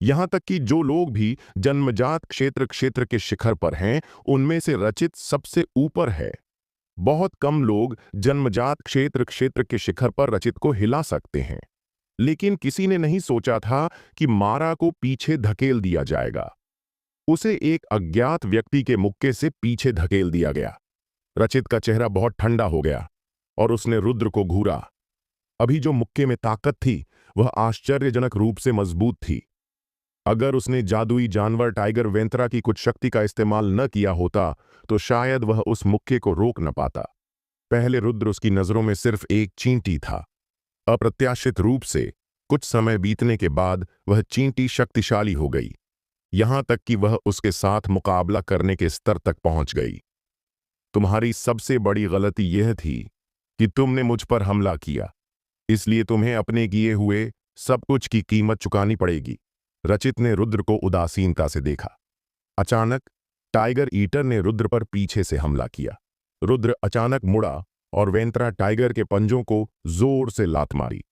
यहां तक कि जो लोग भी जन्मजात क्षेत्र क्षेत्र के शिखर पर हैं, उनमें से रचित सबसे ऊपर है। बहुत कम लोग जन्मजात क्षेत्र क्षेत्र के शिखर पर रचित को हिला सकते हैं। लेकिन किसी ने नहीं सोचा था कि मारा को पीछे धकेल दिया जाएगा। उसे एक अज्ञात व्यक्ति के मुक्के से पीछे धकेल दिया गया। रचित का चेहरा बहुत ठंडा हो गया और उसने रुद्र को घूरा। अभी जो मुक्के में ताकत थी वह आश्चर्यजनक रूप से मजबूत थी। अगर उसने जादुई जानवर टाइगर वेंतरा की कुछ शक्ति का इस्तेमाल न किया होता तो शायद वह उस मुक्के को रोक न पाता। पहले रुद्र उसकी नजरों में सिर्फ एक चींटी था। अप्रत्याशित रूप से कुछ समय बीतने के बाद वह चींटी शक्तिशाली हो गई, यहां तक कि वह उसके साथ मुकाबला करने के स्तर तक पहुंच गई। तुम्हारी सबसे बड़ी गलती यह थी कि तुमने मुझ पर हमला किया, इसलिए तुम्हें अपने किए हुए सब कुछ की कीमत चुकानी पड़ेगी। रचित ने रुद्र को उदासीनता से देखा। अचानक टाइगर ईटर ने रुद्र पर पीछे से हमला किया। रुद्र अचानक मुड़ा और वेंतरा टाइगर के पंजों को जोर से लात मारी।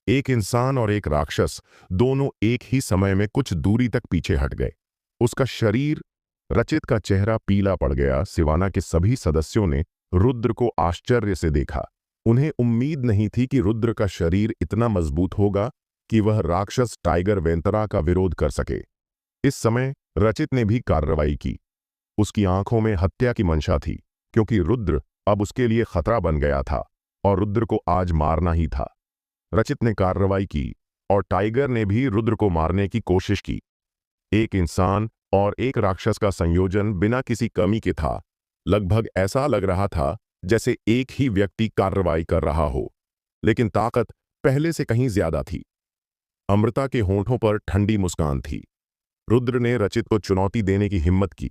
एक इंसान और एक राक्षस दोनों एक ही समय में कुछ दूरी तक पीछे हट गए। उसका शरीर, रचित का चेहरा पीला पड़ गया। सिवाना के सभी सदस्यों ने रुद्र को आश्चर्य से देखा। उन्हें उम्मीद नहीं थी कि रुद्र का शरीर इतना मजबूत होगा कि वह राक्षस टाइगर वेंतरा का विरोध कर सके। इस समय रचित ने भी कार्रवाई की। उसकी आंखों में हत्या की मंशा थी, क्योंकि रुद्र अब उसके लिए खतरा बन गया था और रुद्र को आज मारना ही था। रचित ने कार्रवाई की और टाइगर ने भी रुद्र को मारने की कोशिश की। एक इंसान और एक राक्षस का संयोजन बिना किसी कमी के था। लगभग ऐसा लग रहा था जैसे एक ही व्यक्ति कार्रवाई कर रहा हो, लेकिन ताकत पहले से कहीं ज्यादा थी। अमृता के होंठों पर ठंडी मुस्कान थी। रुद्र ने रचित को चुनौती देने की हिम्मत की।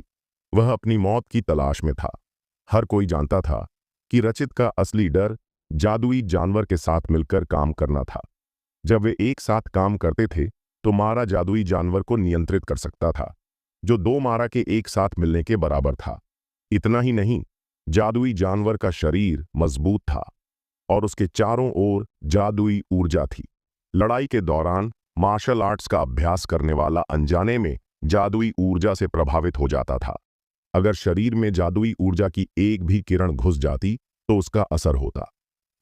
वह अपनी मौत की तलाश में था। हर कोई जानता था कि रचित का असली डर जादुई जानवर के साथ मिलकर काम करना था। जब वे एक साथ काम करते थे तो मारा जादुई जानवर को नियंत्रित कर सकता था, जो दो मारा के एक साथ मिलने के बराबर था। इतना ही नहीं, जादुई जानवर का शरीर मजबूत था और उसके चारों ओर जादुई ऊर्जा थी। लड़ाई के दौरान मार्शल आर्ट्स का अभ्यास करने वाला अनजाने में जादुई ऊर्जा से प्रभावित हो जाता था। अगर शरीर में जादुई ऊर्जा की एक भी किरण घुस जाती तो उसका असर होता।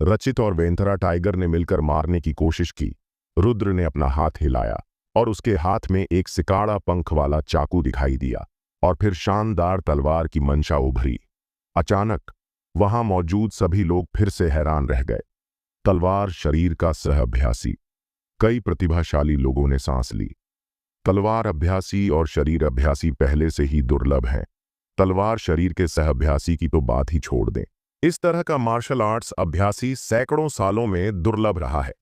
रचित और वेंतरा टाइगर ने मिलकर मारने की कोशिश की। रुद्र ने अपना हाथ हिलाया और उसके हाथ में एक सिकाड़ा पंख वाला चाकू दिखाई दिया और फिर शानदार तलवार की मंशा उभरी। अचानक वहां मौजूद सभी लोग फिर से हैरान रह गए। तलवार शरीर का सहअभ्यासी। कई प्रतिभाशाली लोगों ने सांस ली। तलवार अभ्यासी और शरीर अभ्यासी पहले से ही दुर्लभ हैं। तलवार शरीर के सहअभ्यासी की तो बात ही छोड़ दें। इस तरह का मार्शल आर्ट्स अभ्यासी सैकड़ों सालों में दुर्लभ रहा है।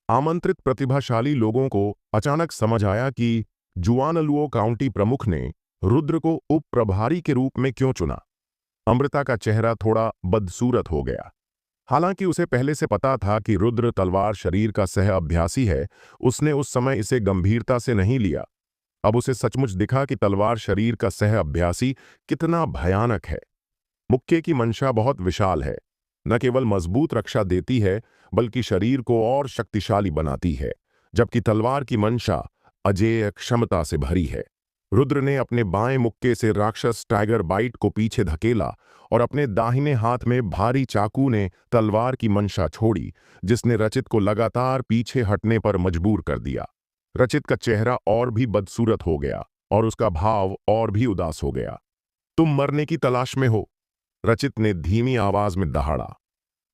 आमंत्रित प्रतिभाशाली लोगों को अचानक समझ आया कि जुआनलुओ काउंटी प्रमुख ने रुद्र को उप प्रभारी के रूप में क्यों चुना। अमृता का चेहरा थोड़ा बदसूरत हो गया। हालांकि उसे पहले से पता था कि रुद्र तलवार शरीर का सह अभ्यासी है, उसने उस समय इसे गंभीरता से नहीं लिया। अब उसे सचमुच दिखा कि तलवार शरीर का सह अभ्यासी कितना भयानक है। मुक्के की मंशा बहुत विशाल है। न केवल मजबूत रक्षा देती है, बल्कि शरीर को और शक्तिशाली बनाती है, जबकि तलवार की मंशा अजेय क्षमता से भरी है। रुद्र ने अपने बाएं मुक्के से राक्षस टाइगर बाइट को पीछे धकेला और अपने दाहिने हाथ में भारी चाकू ने तलवार की मंशा छोड़ी, जिसने रचित को लगातार पीछे हटने पर मजबूर कर दिया। रचित का चेहरा और भी बदसूरत हो गया और उसका भाव और भी उदास हो गया। तुम मरने की तलाश में हो, रचित ने धीमी आवाज में दहाड़ा।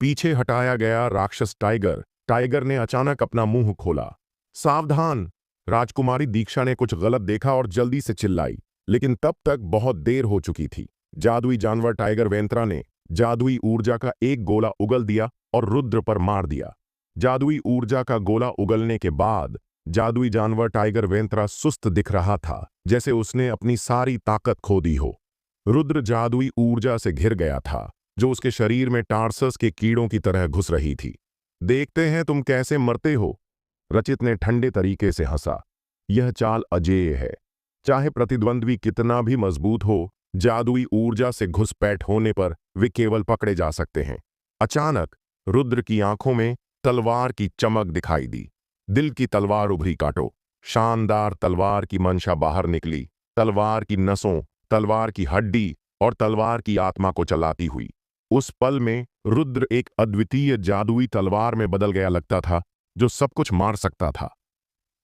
पीछे हटाया गया राक्षस टाइगर ने अचानक अपना मुंह खोला। सावधान! राजकुमारी दीक्षा ने कुछ गलत देखा और जल्दी से चिल्लाई, लेकिन तब तक बहुत देर हो चुकी थी। जादुई जानवर टाइगर वेंतरा ने जादुई ऊर्जा का एक गोला उगल दिया और रुद्र पर मार दिया। जादुई ऊर्जा का गोला उगलने के बाद जादुई जानवर टाइगर वेंतरा सुस्त दिख रहा था, जैसे उसने अपनी सारी ताकत खो दी हो। रुद्र जादुई ऊर्जा से घिर गया था, जो उसके शरीर में टार्सस के कीड़ों की तरह घुस रही थी। देखते हैं तुम कैसे मरते हो, रचित ने ठंडे तरीके से हंसा। यह चाल अजेय है। चाहे प्रतिद्वंद्वी कितना भी मजबूत हो, जादुई ऊर्जा से घुसपैठ होने पर वे केवल पकड़े जा सकते हैं। अचानक रुद्र की आंखों में तलवार की चमक दिखाई दी। दिल की तलवार उभरी, काटो। शानदार तलवार की मंशा बाहर निकली, तलवार की नसों, तलवार की हड्डी और तलवार की आत्मा को चलाती हुई। उस पल में रुद्र एक अद्वितीय जादुई तलवार में बदल गया लगता था, जो सब कुछ मार सकता था।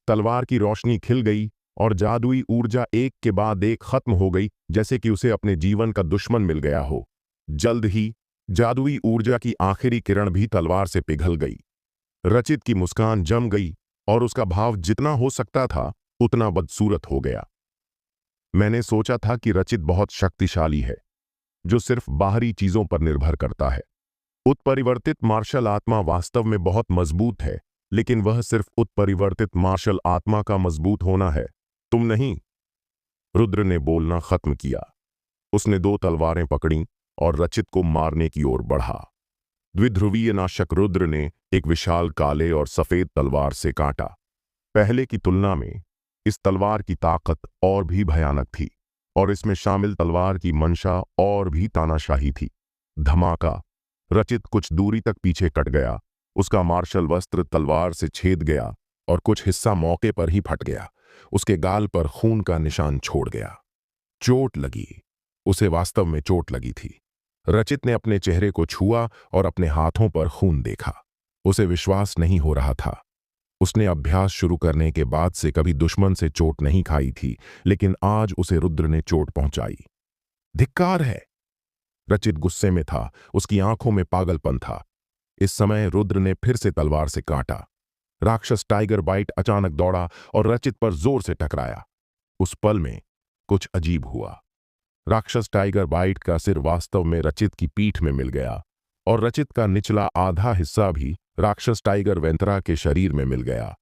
तलवार की रोशनी खिल गई और जादुई ऊर्जा एक के बाद एक खत्म हो गई, जैसे कि उसे अपने जीवन का दुश्मन मिल गया हो। जल्द ही जादुई ऊर्जा की आखिरी किरण भी तलवार से पिघल गई। रचित की मुस्कान जम गई और उसका भाव जितना हो सकता था उतना बदसूरत हो गया। मैंने सोचा था कि रचित बहुत शक्तिशाली है, जो सिर्फ बाहरी चीजों पर निर्भर करता है। उत्परिवर्तित मार्शल आत्मा वास्तव में बहुत मजबूत है, लेकिन वह सिर्फ उत्परिवर्तित मार्शल आत्मा का मजबूत होना है, तुम नहीं। रुद्र ने बोलना खत्म किया। उसने 2 तलवारें पकड़ी और रचित को मारने की ओर बढ़ा। द्विध्रुवीय नाशक रुद्र ने एक विशाल काले और सफेद तलवार से काटा। पहले की तुलना में इस तलवार की ताकत और भी भयानक थी और इसमें शामिल तलवार की मंशा और भी तानाशाही थी। धमाका! रचित कुछ दूरी तक पीछे कट गया। उसका मार्शल वस्त्र तलवार से छेद गया और कुछ हिस्सा मौके पर ही फट गया। उसके गाल पर खून का निशान छोड़ गया। चोट लगी। उसे वास्तव में चोट लगी थी। रचित ने अपने चेहरे को छुआ और अपने हाथों पर खून देखा। उसे विश्वास नहीं हो रहा था। उसने अभ्यास शुरू करने के बाद से कभी दुश्मन से चोट नहीं खाई थी, लेकिन आज उसे रुद्र ने चोट पहुंचाई। धिक्कार है! रचित गुस्से में था। उसकी आंखों में पागलपन था। इस समय रुद्र ने फिर से तलवार से काटा। राक्षस टाइगर बाइट अचानक दौड़ा और रचित पर जोर से टकराया। उस पल में कुछ अजीब हुआ। राक्षस टाइगर बाइट का सिर वास्तव में रचित की पीठ में मिल गया और रचित का निचला आधा हिस्सा भी राक्षस टाइगर वेंतरा के शरीर में मिल गया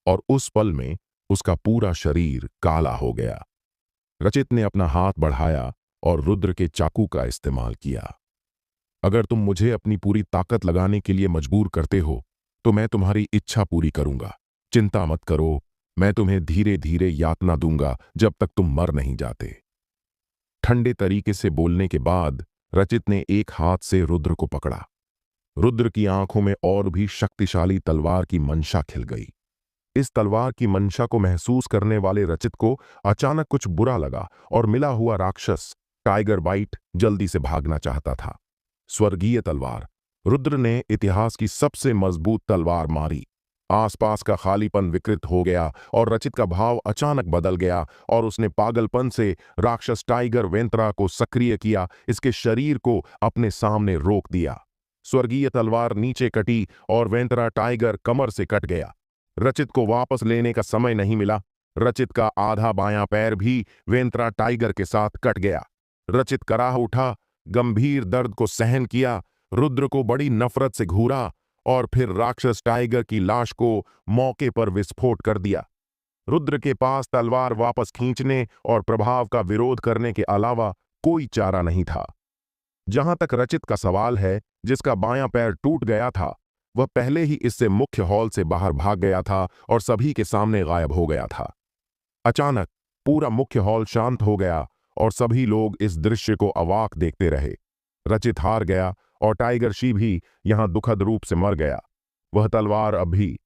और उस पल में उसका पूरा शरीर काला हो गया। रचित ने अपना हाथ बढ़ाया और रुद्र के चाकू का इस्तेमाल किया। अगर तुम मुझे अपनी पूरी ताकत लगाने के लिए मजबूर करते हो तो मैं तुम्हारी इच्छा पूरी करूंगा। चिंता मत करो, मैं तुम्हें धीरे धीरे यातना दूंगा जब तक तुम मर नहीं जाते। ठंडे तरीके से बोलने के बाद रचित ने एक हाथ से रुद्र को पकड़ा। रुद्र की आंखों में और भी शक्तिशाली तलवार की मंशा खिल गई। इस तलवार की मंशा को महसूस करने वाले रचित को अचानक कुछ बुरा लगा और मिला हुआ राक्षस टाइगर बाइट जल्दी से भागना चाहता था। स्वर्गीय तलवार! रुद्र ने इतिहास की सबसे मजबूत तलवार मारी। आसपास का खालीपन विकृत हो गया और रचित का भाव अचानक बदल गया और उसने पागलपन से राक्षस टाइगर वेंतरा को सक्रिय किया, इसके शरीर को अपने सामने रोक दिया। स्वर्गीय तलवार नीचे कटी और वेंतरा टाइगर कमर से कट गया। रचित को वापस लेने का समय नहीं मिला। रचित का आधा बायां पैर भी वेंतरा टाइगर के साथ कट गया। रचित कराह उठा, गंभीर दर्द को सहन किया, रुद्र को बड़ी नफरत से घूरा और फिर राक्षस टाइगर की लाश को मौके पर विस्फोट कर दिया। रुद्र के पास तलवार वापस खींचने और प्रभाव का विरोध करने के अलावा कोई चारा नहीं था। जहां तक रचित का सवाल है, जिसका बायां पैर टूट गया था, वह पहले ही इससे मुख्य हॉल से बाहर भाग गया था और सभी के सामने गायब हो गया था। अचानक पूरा मुख्य हॉल शांत हो गया और सभी लोग इस दृश्य को अवाक देखते रहे। रचित हार गया और टाइगर शी भी यहां दुखद रूप से मर गया। वह तलवार अब भी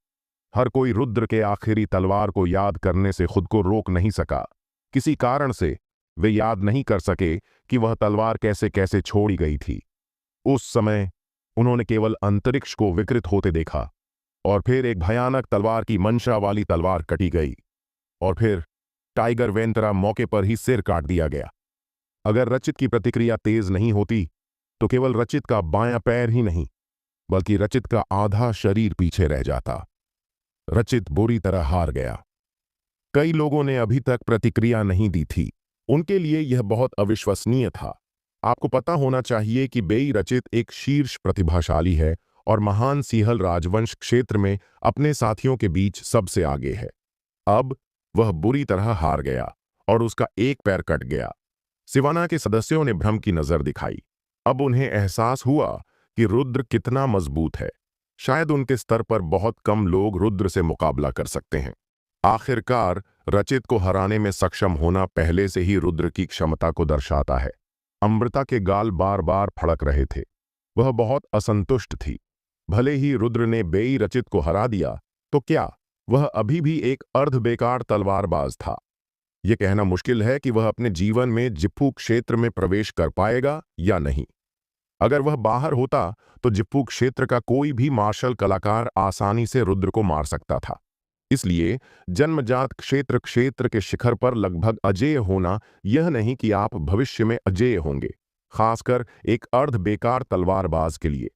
हर कोई रुद्र के आखिरी तलवार को याद करने से खुद को रोक नहीं सका। किसी कारण से वे याद नहीं कर सके कि वह तलवार कैसे कैसे छोड़ी गई थी। उस समय उन्होंने केवल अंतरिक्ष को विकृत होते देखा और फिर एक भयानक तलवार की मंशा वाली तलवार कटी गई और फिर टाइगर वेंतरा मौके पर ही सिर काट दिया गया। अगर रचित की प्रतिक्रिया तेज नहीं होती तो केवल रचित का बायां पैर ही नहीं, बल्कि रचित का आधा शरीर पीछे रह जाता। रचित बुरी तरह हार गया। कई लोगों ने अभी तक प्रतिक्रिया नहीं दी थी। उनके लिए यह बहुत अविश्वसनीय था। आपको पता होना चाहिए कि बेई रचित एक शीर्ष प्रतिभाशाली है और महान सिंहल राजवंश क्षेत्र में अपने साथियों के बीच सबसे आगे है। अब वह बुरी तरह हार गया और उसका एक पैर कट गया। सिवाना के सदस्यों ने भ्रम की नजर दिखाई। अब उन्हें एहसास हुआ कि रुद्र कितना मजबूत है। शायद उनके स्तर पर बहुत कम लोग रुद्र से मुकाबला कर सकते हैं। आखिरकार रचित को हराने में सक्षम होना पहले से ही रुद्र की क्षमता को दर्शाता है। अमृता के गाल बार बार फड़क रहे थे। वह बहुत असंतुष्ट थी। भले ही रुद्र ने बेई रचित को हरा दिया तो क्या, वह अभी भी एक अर्ध बेकार तलवारबाज था। यह कहना मुश्किल है कि वह अपने जीवन में जिप्पू क्षेत्र में प्रवेश कर पाएगा या नहीं। अगर वह बाहर होता तो जिप्पू क्षेत्र का कोई भी मार्शल कलाकार आसानी से रुद्र को मार सकता था। इसलिए जन्मजात क्षेत्र क्षेत्र के शिखर पर लगभग अजेय होना यह नहीं कि आप भविष्य में अजेय होंगे, खासकर एक अर्ध बेकार तलवारबाज के लिए।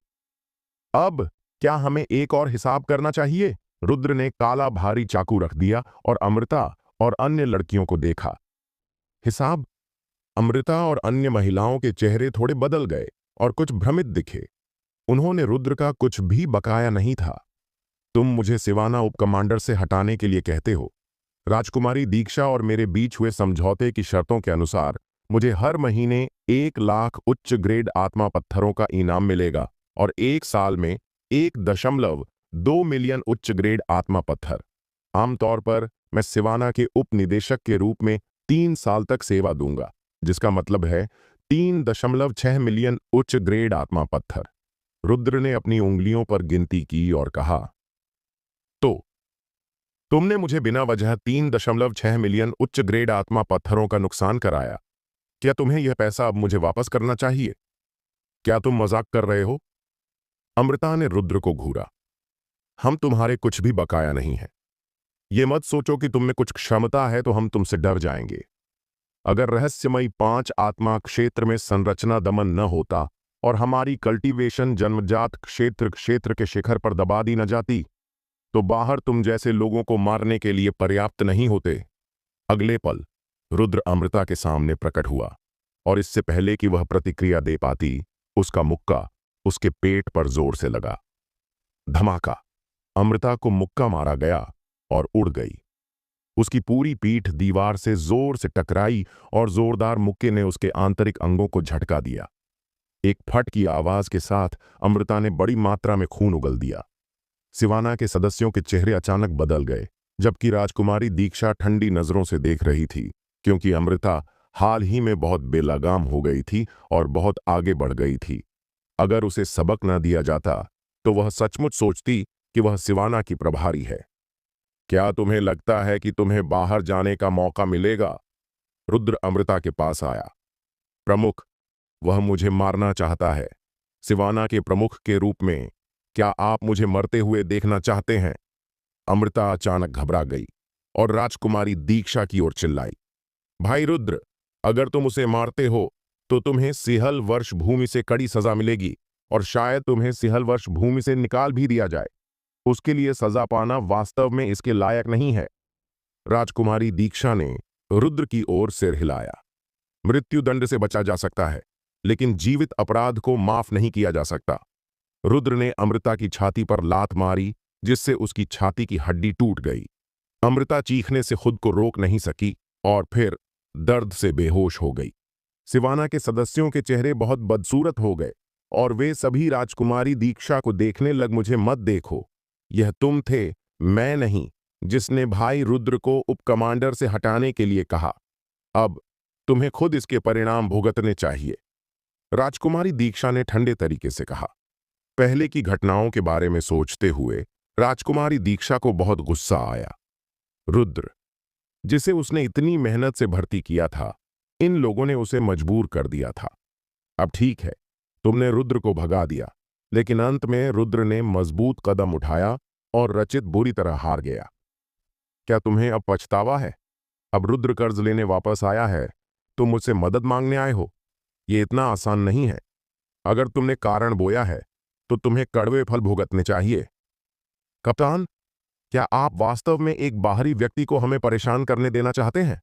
अब क्या हमें एक और हिसाब करना चाहिए? रुद्र ने काला भारी चाकू रख दिया और अमृता और अन्य लड़कियों को देखा। हिसाब? अमृता और अन्य महिलाओं के चेहरे थोड़े बदल गए और कुछ भ्रमित दिखे। उन्होंने रुद्र का कुछ भी बकाया नहीं था। तुम मुझे सिवाना उपकमांडर से हटाने के लिए कहते हो। राजकुमारी दीक्षा और मेरे बीच हुए समझौते की शर्तों के अनुसार मुझे हर महीने 1 लाख उच्च ग्रेड आत्मा पत्थरों का इनाम मिलेगा और 1 साल में 1.2 मिलियन उच्च ग्रेड आत्मा पत्थर। आमतौर पर मैं सिवाना के उप निदेशक के रूप में 3 साल तक सेवा दूंगा, जिसका मतलब है 3.6 मिलियन उच्च ग्रेड आत्मा पत्थर। रुद्र ने अपनी उंगलियों पर गिनती की और कहा, तो तुमने मुझे बिना वजह 3.6 मिलियन उच्च ग्रेड आत्मा पत्थरों का नुकसान कराया। क्या तुम्हें यह पैसा अब मुझे वापस करना चाहिए? क्या तुम मजाक कर रहे हो? अमृता ने रुद्र को घूरा। हम तुम्हारे कुछ भी बकाया नहीं है। ये मत सोचो कि तुम में कुछ क्षमता है तो हम तुमसे डर जाएंगे। अगर रहस्यमयी 5 आत्मा क्षेत्र में संरचना दमन न होता और हमारी कल्टीवेशन जन्मजात क्षेत्र क्षेत्र के शिखर पर दबा दी न जाती, तो बाहर तुम जैसे लोगों को मारने के लिए पर्याप्त नहीं होते। अगले पल रुद्र अमृता के सामने प्रकट हुआ और इससे पहले कि वह प्रतिक्रिया दे पाती, उसका मुक्का उसके पेट पर जोर से लगा। धमाका! अमृता को मुक्का मारा गया और उड़ गई। उसकी पूरी पीठ दीवार से जोर से टकराई और जोरदार मुक्के ने उसके आंतरिक अंगों को झटका दिया। एक फट की आवाज के साथ अमृता ने बड़ी मात्रा में खून उगल दिया। सिवाना के सदस्यों के चेहरे अचानक बदल गए, जबकि राजकुमारी दीक्षा ठंडी नजरों से देख रही थी, क्योंकि अमृता हाल ही में बहुत बेलगाम हो गई थी और बहुत आगे बढ़ गई थी। अगर उसे सबक न दिया जाता तो वह सचमुच सोचती कि वह सिवाना की प्रभारी है। क्या तुम्हें लगता है कि तुम्हें बाहर जाने का मौका मिलेगा? रुद्र अमृता के पास आया। प्रमुख, वह मुझे मारना चाहता है। सिवाना के प्रमुख के रूप में क्या आप मुझे मरते हुए देखना चाहते हैं? अमृता अचानक घबरा गई और राजकुमारी दीक्षा की ओर चिल्लाई, भाई रुद्र, अगर तुम उसे मारते हो तो तुम्हें सिहल वर्ष भूमि से कड़ी सजा मिलेगी और शायद तुम्हें सिहल वर्ष भूमि से निकाल भी दिया जाए। उसके लिए सजा पाना वास्तव में इसके लायक नहीं है। राजकुमारी दीक्षा ने रुद्र की ओर सिर हिलाया। मृत्युदंड से बचा जा सकता है, लेकिन जीवित अपराध को माफ नहीं किया जा सकता। रुद्र ने अमृता की छाती पर लात मारी, जिससे उसकी छाती की हड्डी टूट गई। अमृता चीखने से खुद को रोक नहीं सकी और फिर दर्द से बेहोश हो गई। सिवाना के सदस्यों के चेहरे बहुत बदसूरत हो गए और वे सभी राजकुमारी दीक्षा को देखने लग। मुझे मत देखो, यह तुम थे, मैं नहीं, जिसने भाई रुद्र को उपकमांडर से हटाने के लिए कहा। अब तुम्हें खुद इसके परिणाम भुगतने चाहिए। राजकुमारी दीक्षा ने ठंडे तरीके से कहा। पहले की घटनाओं के बारे में सोचते हुए राजकुमारी दीक्षा को बहुत गुस्सा आया। रुद्र, जिसे उसने इतनी मेहनत से भर्ती किया था, इन लोगों ने उसे मजबूर कर दिया था। अब ठीक है, तुमने रुद्र को भगा दिया, लेकिन अंत में रुद्र ने मजबूत कदम उठाया और रचित बुरी तरह हार गया। क्या तुम्हें अब पछतावा है? अब रुद्र कर्ज लेने वापस आया है, तुम मुझसे मदद मांगने आए हो? ये इतना आसान नहीं है। अगर तुमने कारण बोया है तो तुम्हें कड़वे फल भुगतने चाहिए। कप्तान, क्या आप वास्तव में एक बाहरी व्यक्ति को हमें परेशान करने देना चाहते हैं?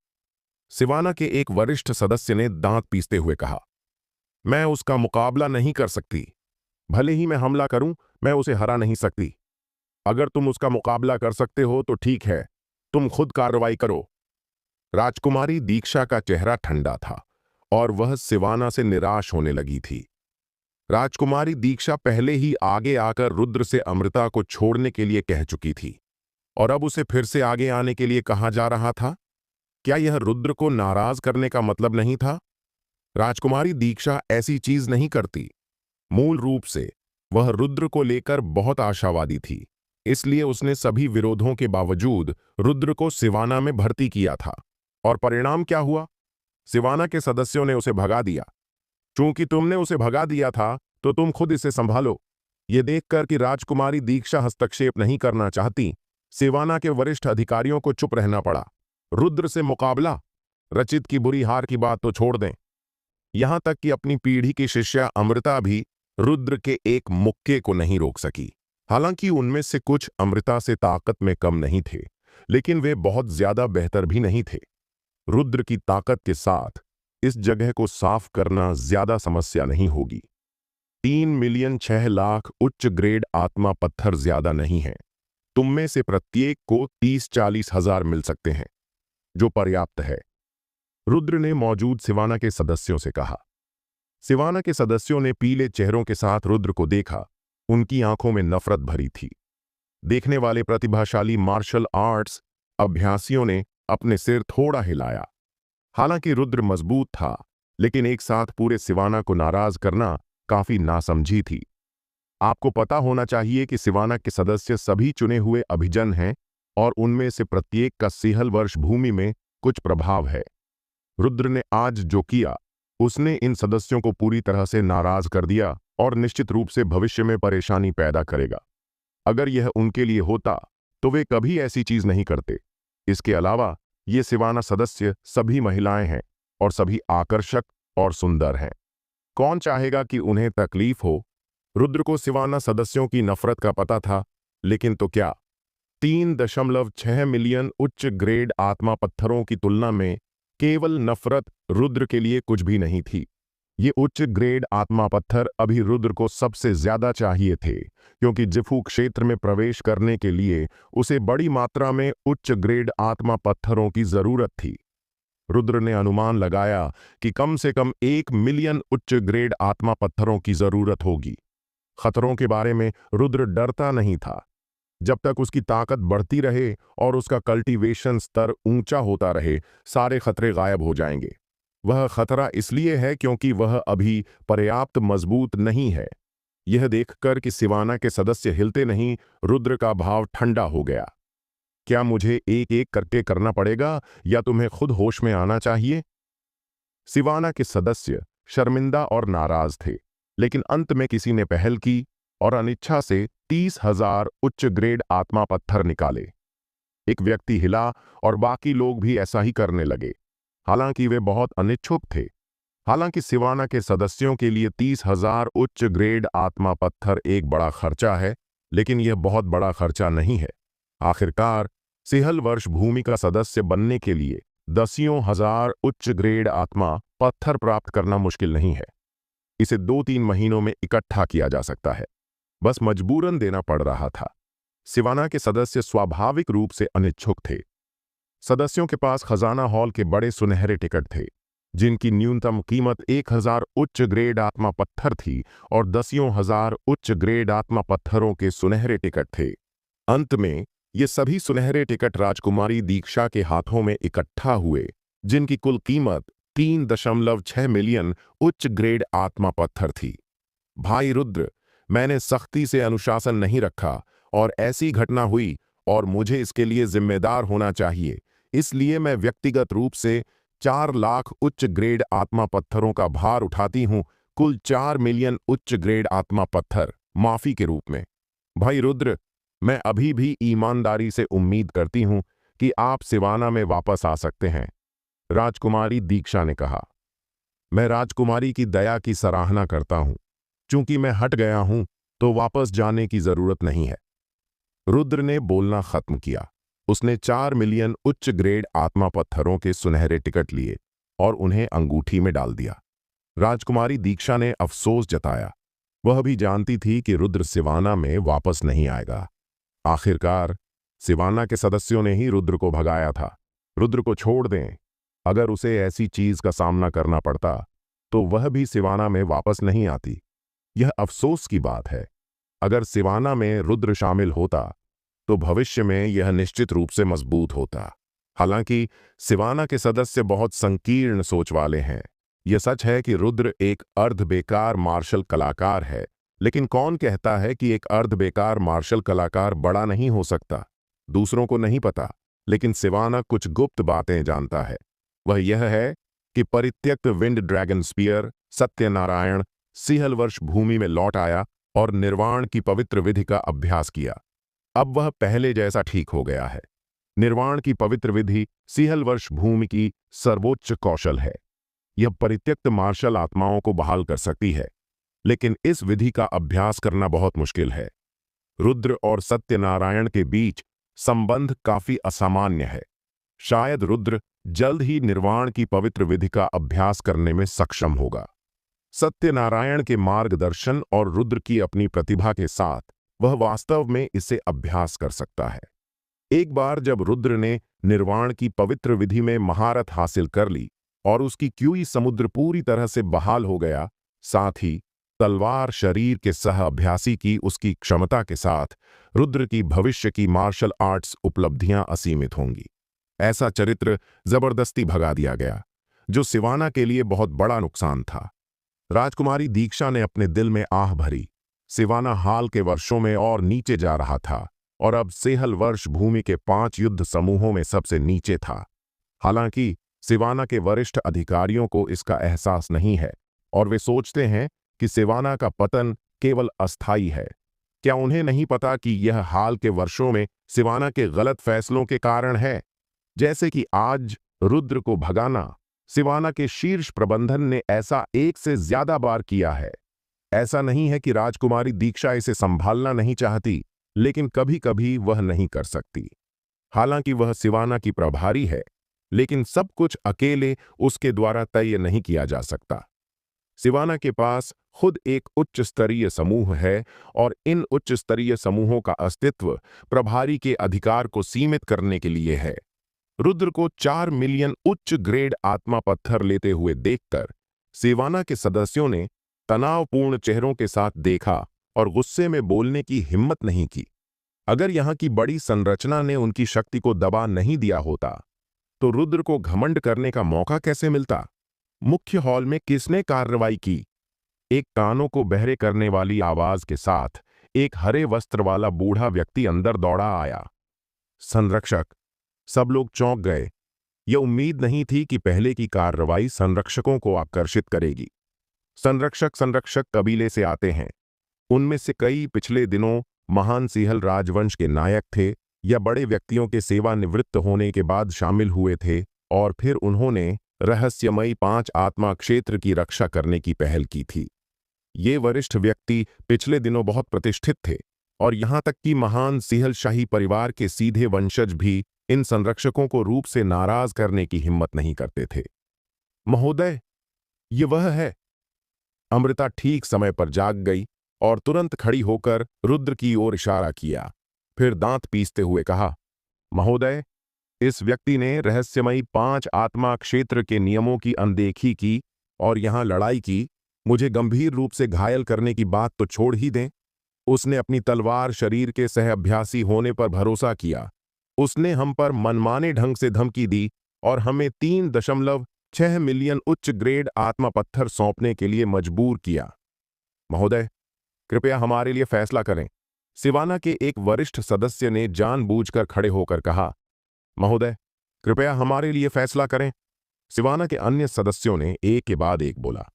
सिवाना के एक वरिष्ठ सदस्य ने दांत पीसते हुए कहा। मैं उसका मुकाबला नहीं कर सकती। भले ही मैं हमला करूं, मैं उसे हरा नहीं सकती। अगर तुम उसका मुकाबला कर सकते हो तो ठीक है, तुम खुद कार्रवाई करो। राजकुमारी दीक्षा का चेहरा ठंडा था और वह सिवाना से निराश होने लगी थी। राजकुमारी दीक्षा पहले ही आगे आकर रुद्र से अमृता को छोड़ने के लिए कह चुकी थी और अब उसे फिर से आगे आने के लिए कहा जा रहा था। क्या यह रुद्र को नाराज करने का मतलब नहीं था? राजकुमारी दीक्षा ऐसी चीज नहीं करती। मूल रूप से वह रुद्र को लेकर बहुत आशावादी थी। इसलिए उसने सभी विरोधों के बावजूद रुद्र को सिवाना में भर्ती किया था। और परिणाम क्या हुआ? सिवाना के सदस्यों ने उसे भगा दिया। चूंकि तुमने उसे भगा दिया था तो तुम खुद इसे संभालो। ये देखकर कि राजकुमारी दीक्षा हस्तक्षेप नहीं करना चाहती, सिवाना के वरिष्ठ अधिकारियों को चुप रहना पड़ा। रुद्र से मुकाबला? रचित की बुरी हार की बात तो छोड़ दें, यहां तक कि अपनी पीढ़ी की शिष्या अमृता भी रुद्र के एक मुक्के को नहीं रोक सकी। हालांकि उनमें से कुछ अमृता से ताकत में कम नहीं थे, लेकिन वे बहुत ज्यादा बेहतर भी नहीं थे। रुद्र की ताकत के साथ इस जगह को साफ करना ज्यादा समस्या नहीं होगी। 3,06,00,000 उच्च ग्रेड आत्मा पत्थर ज्यादा नहीं है। तुम में से प्रत्येक को 30-40 हजार मिल सकते हैं, जो पर्याप्त है, रुद्र ने मौजूद सिवाना के सदस्यों से कहा। सिवाना के सदस्यों ने पीले चेहरों के साथ रुद्र को देखा। उनकी आंखों में नफरत भरी थी। देखने वाले प्रतिभाशाली मार्शल आर्ट्स अभ्यासियों ने अपने सिर थोड़ा हिलाया। हालांकि रुद्र मजबूत था, लेकिन एक साथ पूरे सिवाना को नाराज करना काफी नासमझी थी। आपको पता होना चाहिए कि सिवाना के सदस्य सभी चुने हुए अभिजन हैं और उनमें से प्रत्येक का सेहल वर्ष भूमि में कुछ प्रभाव है। रुद्र ने आज जो किया, उसने इन सदस्यों को पूरी तरह से नाराज कर दिया और निश्चित रूप से भविष्य में परेशानी पैदा करेगा। अगर यह उनके लिए होता तो वे कभी ऐसी चीज नहीं करते। इसके अलावा ये सिवाना सदस्य सभी महिलाएं हैं और सभी आकर्षक और सुंदर हैं। कौन चाहेगा कि उन्हें तकलीफ हो? रुद्र को सिवाना सदस्यों की नफरत का पता था, लेकिन तो क्या, 3.6 मिलियन उच्च ग्रेड आत्मा पत्थरों की तुलना में केवल नफरत रुद्र के लिए कुछ भी नहीं थी। ये उच्च ग्रेड आत्मा पत्थर अभी रुद्र को सबसे ज्यादा चाहिए थे, क्योंकि जिफू क्षेत्र में प्रवेश करने के लिए उसे बड़ी मात्रा में उच्च ग्रेड आत्मा पत्थरों की जरूरत थी। रुद्र ने अनुमान लगाया कि कम से कम 1 मिलियन उच्च ग्रेड आत्मा पत्थरों की जरूरत होगी। खतरों के बारे में रुद्र डरता नहीं था। जब तक उसकी ताकत बढ़ती रहे और उसका कल्टीवेशन स्तर ऊंचा होता रहे, सारे खतरे गायब हो जाएंगे। वह खतरा इसलिए है क्योंकि वह अभी पर्याप्त मजबूत नहीं है। यह देखकर कि सिवाना के सदस्य हिलते नहीं, रुद्र का भाव ठंडा हो गया। क्या मुझे एक एक करके करना पड़ेगा या तुम्हें खुद होश में आना चाहिए? सिवाना के सदस्य शर्मिंदा और नाराज थे, लेकिन अंत में किसी ने पहल की और अनिच्छा से 30,000 उच्च ग्रेड आत्मा पत्थर निकाले। एक व्यक्ति हिला और बाकी लोग भी ऐसा ही करने लगे। हालांकि वे बहुत अनिच्छुक थे। हालांकि सिवाना के सदस्यों के लिए 30,000 उच्च ग्रेड आत्मा पत्थर एक बड़ा खर्चा है, लेकिन यह बहुत बड़ा खर्चा नहीं है। आखिरकार सेहल वर्ष भूमि का सदस्य बनने के लिए 10,000 उच्च ग्रेड आत्मा पत्थर प्राप्त करना मुश्किल नहीं है। इसे 2-3 महीनों में इकट्ठा किया जा सकता है। बस मजबूरन देना पड़ रहा था। सिवाना के सदस्य स्वाभाविक रूप से अनिच्छुक थे। सदस्यों के पास खजाना हॉल के बड़े सुनहरे टिकट थे, जिनकी न्यूनतम कीमत 1,000 उच्च ग्रेड आत्मा पत्थर थी और 10,000 उच्च ग्रेड आत्मा पत्थरों के सुनहरे टिकट थे। अंत में ये सभी सुनहरे टिकट राजकुमारी दीक्षा के हाथों में इकट्ठा हुए, जिनकी कुल कीमत 3.6 मिलियन उच्च ग्रेड आत्मा पत्थर थी। भाई रुद्र, मैंने सख्ती से अनुशासन नहीं रखा और ऐसी घटना हुई और मुझे इसके लिए जिम्मेदार होना चाहिए। इसलिए मैं व्यक्तिगत रूप से 4 लाख उच्च ग्रेड आत्मा पत्थरों का भार उठाती हूं, कुल 4 मिलियन उच्च ग्रेड आत्मा पत्थर माफी के रूप में। भाई रुद्र, मैं अभी भी ईमानदारी से उम्मीद करती हूं कि आप सिवाना में वापस आ सकते हैं, राजकुमारी दीक्षा ने कहा। मैं राजकुमारी की दया की सराहना करता हूं। चूंकि मैं हट गया हूं तो वापस जाने की जरूरत नहीं है। रुद्र ने बोलना खत्म किया। उसने 4 मिलियन उच्च ग्रेड आत्मा पत्थरों के सुनहरे टिकट लिए और उन्हें अंगूठी में डाल दिया। राजकुमारी दीक्षा ने अफसोस जताया। वह भी जानती थी कि रुद्र सिवाना में वापस नहीं आएगा। आखिरकार सिवाना के सदस्यों ने ही रुद्र को भगाया था। रुद्र को छोड़ दें। अगर उसे ऐसी चीज का सामना करना पड़ता तो वह भी सिवाना में वापस नहीं आती। यह अफसोस की बात है। अगर सिवाना में रुद्र शामिल होता तो भविष्य में यह निश्चित रूप से मजबूत होता। हालांकि सिवाना के सदस्य बहुत संकीर्ण सोच वाले हैं। यह सच है कि रुद्र एक अर्ध बेकार मार्शल कलाकार है, लेकिन कौन कहता है कि एक अर्ध बेकार मार्शल कलाकार बड़ा नहीं हो सकता? दूसरों को नहीं पता, लेकिन सिवाना कुछ गुप्त बातें जानता है। वह यह है कि परित्यक्त विंड ड्रैगन स्पीयर सत्यनारायण सिंहलवर्ष भूमि में लौट आया और निर्वाण की पवित्र विधि का अभ्यास किया। अब वह पहले जैसा ठीक हो गया है। निर्वाण की पवित्र विधि सिंहलवर्ष भूमि की सर्वोच्च कौशल है। यह परित्यक्त मार्शल आत्माओं को बहाल कर सकती है, लेकिन इस विधि का अभ्यास करना बहुत मुश्किल है। रुद्र और सत्यनारायण के बीच संबंध काफी असामान्य है। शायद रुद्र जल्द ही निर्वाण की पवित्र विधि का अभ्यास करने में सक्षम होगा। सत्यनारायण के मार्गदर्शन और रुद्र की अपनी प्रतिभा के साथ वह वास्तव में इसे अभ्यास कर सकता है। एक बार जब रुद्र ने निर्वाण की पवित्र विधि में महारत हासिल कर ली और उसकी क्यूई समुद्र पूरी तरह से बहाल हो गया, साथ ही तलवार शरीर के सह अभ्यासी की उसकी क्षमता के साथ रुद्र की भविष्य की मार्शल आर्ट्स उपलब्धियां असीमित होंगी। ऐसा चरित्र जबरदस्ती भगा दिया गया, जो सिवाना के लिए बहुत बड़ा नुकसान था। राजकुमारी दीक्षा ने अपने दिल में आह भरी। सिवाना हाल के वर्षों में और नीचे जा रहा था और अब सेहल वर्ष भूमि के 5 युद्ध समूहों में सबसे नीचे था। हालांकि सिवाना के वरिष्ठ अधिकारियों को इसका एहसास नहीं है और वे सोचते हैं कि सिवाना का पतन केवल अस्थायी है। क्या उन्हें नहीं पता कि यह हाल के वर्षों में सिवाना के गलत फैसलों के कारण है? जैसे कि आज रुद्र को भगाना, सिवाना के शीर्ष प्रबंधन ने ऐसा 1 से ज्यादा बार किया है। ऐसा नहीं है कि राजकुमारी दीक्षा इसे संभालना नहीं चाहती, लेकिन कभी कभी वह नहीं कर सकती। हालांकि वह सिवाना की प्रभारी है, लेकिन सब कुछ अकेले उसके द्वारा तय नहीं किया जा सकता। सिवाना के पास खुद एक उच्च स्तरीय समूह है और इन उच्च स्तरीय समूहों का अस्तित्व प्रभारी के अधिकार को सीमित करने के लिए है। रुद्र को 4 मिलियन उच्च ग्रेड आत्मा पत्थर लेते हुए देखकर सिवाना के सदस्यों ने तनावपूर्ण चेहरों के साथ देखा और गुस्से में बोलने की हिम्मत नहीं की। अगर यहाँ की बड़ी संरचना ने उनकी शक्ति को दबा नहीं दिया होता, तो रुद्र को घमंड करने का मौका कैसे मिलता? मुख्य हॉल में किसने कार्रवाई की? एक कानों को बहरे करने वाली आवाज के साथ एक हरे वस्त्र वाला बूढ़ा व्यक्ति अंदर दौड़ा आया। संरक्षक! सब लोग चौंक गए। यह उम्मीद नहीं थी कि पहले की कार्रवाई संरक्षकों को आकर्षित करेगी। संरक्षक कबीले से आते हैं। उनमें से कई पिछले दिनों महान सिंहल राजवंश के नायक थे या बड़े व्यक्तियों के सेवानिवृत्त होने के बाद शामिल हुए थे और फिर उन्होंने रहस्यमयी 5 आत्मा क्षेत्र की रक्षा करने की पहल की थी। ये वरिष्ठ व्यक्ति पिछले दिनों बहुत प्रतिष्ठित थे और यहाँ तक कि महान सिंहल शाही परिवार के सीधे वंशज भी इन संरक्षकों को रूप से नाराज करने की हिम्मत नहीं करते थे। महोदय, ये वह है। अमृता ठीक समय पर जाग गई और तुरंत खड़ी होकर रुद्र की ओर इशारा किया, फिर दांत पीसते हुए कहा, महोदय, इस व्यक्ति ने रहस्यमयी 5 आत्मा क्षेत्र के नियमों की अनदेखी की और यहां लड़ाई की। मुझे गंभीर रूप से घायल करने की बात तो छोड़ ही दें। उसने अपनी तलवार शरीर के सहअभ्यासी होने पर भरोसा किया। उसने हम पर मनमाने ढंग से धमकी दी और हमें 3.6 मिलियन उच्च ग्रेड आत्मा पत्थर सौंपने के लिए मजबूर किया। महोदय, कृपया हमारे लिए फैसला करें। सिवाना के एक वरिष्ठ सदस्य ने जानबूझकर खड़े होकर कहा, महोदय, कृपया हमारे लिए फैसला करें। सिवाना के अन्य सदस्यों ने एक के बाद एक बोला।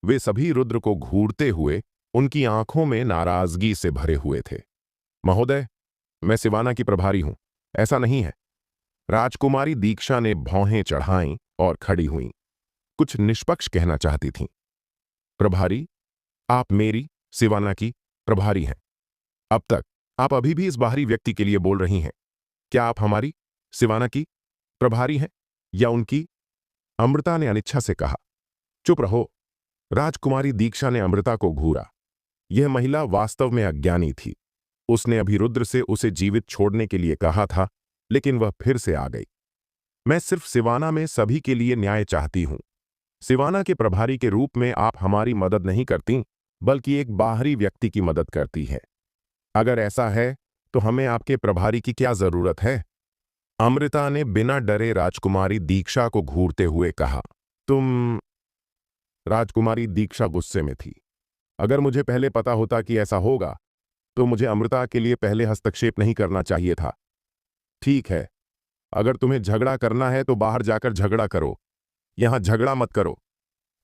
वे सभी रुद्र को घूरते हुए उनकी आंखों में नाराजगी से भरे हुए थे। महोदय, मैं सिवाना की प्रभारी हूं। ऐसा नहीं है। राजकुमारी दीक्षा ने भौहें चढ़ाईं और खड़ी हुईं। कुछ निष्पक्ष कहना चाहती थीं। प्रभारी, आप मेरी, सिवाना की प्रभारी हैं। अब तक आप अभी भी इस बाहरी व्यक्ति के लिए बोल रही हैं। क्या आप हमारी, सिवाना की प्रभारी हैं या उनकी? अमृता ने अनिच्छा से कहा। चुप रहो। राजकुमारी दीक्षा ने अमृता को घूरा। यह महिला वास्तव में अज्ञानी थी। उसने अभी रुद्र से उसे जीवित छोड़ने के लिए कहा था, लेकिन वह फिर से आ गई। मैं सिर्फ सिवाना में सभी के लिए न्याय चाहती हूं। सिवाना के प्रभारी के रूप में आप हमारी मदद नहीं करती, बल्कि एक बाहरी व्यक्ति की मदद करती है। अगर ऐसा है तो हमें आपके प्रभारी की क्या जरूरत है? अमृता ने बिना डरे राजकुमारी दीक्षा को घूरते हुए कहा। तुम? राजकुमारी दीक्षा गुस्से में थी। अगर मुझे पहले पता होता कि ऐसा होगा तो मुझे अमृता के लिए पहले हस्तक्षेप नहीं करना चाहिए था। ठीक है, अगर तुम्हें झगड़ा करना है तो बाहर जाकर झगड़ा करो, यहां झगड़ा मत करो।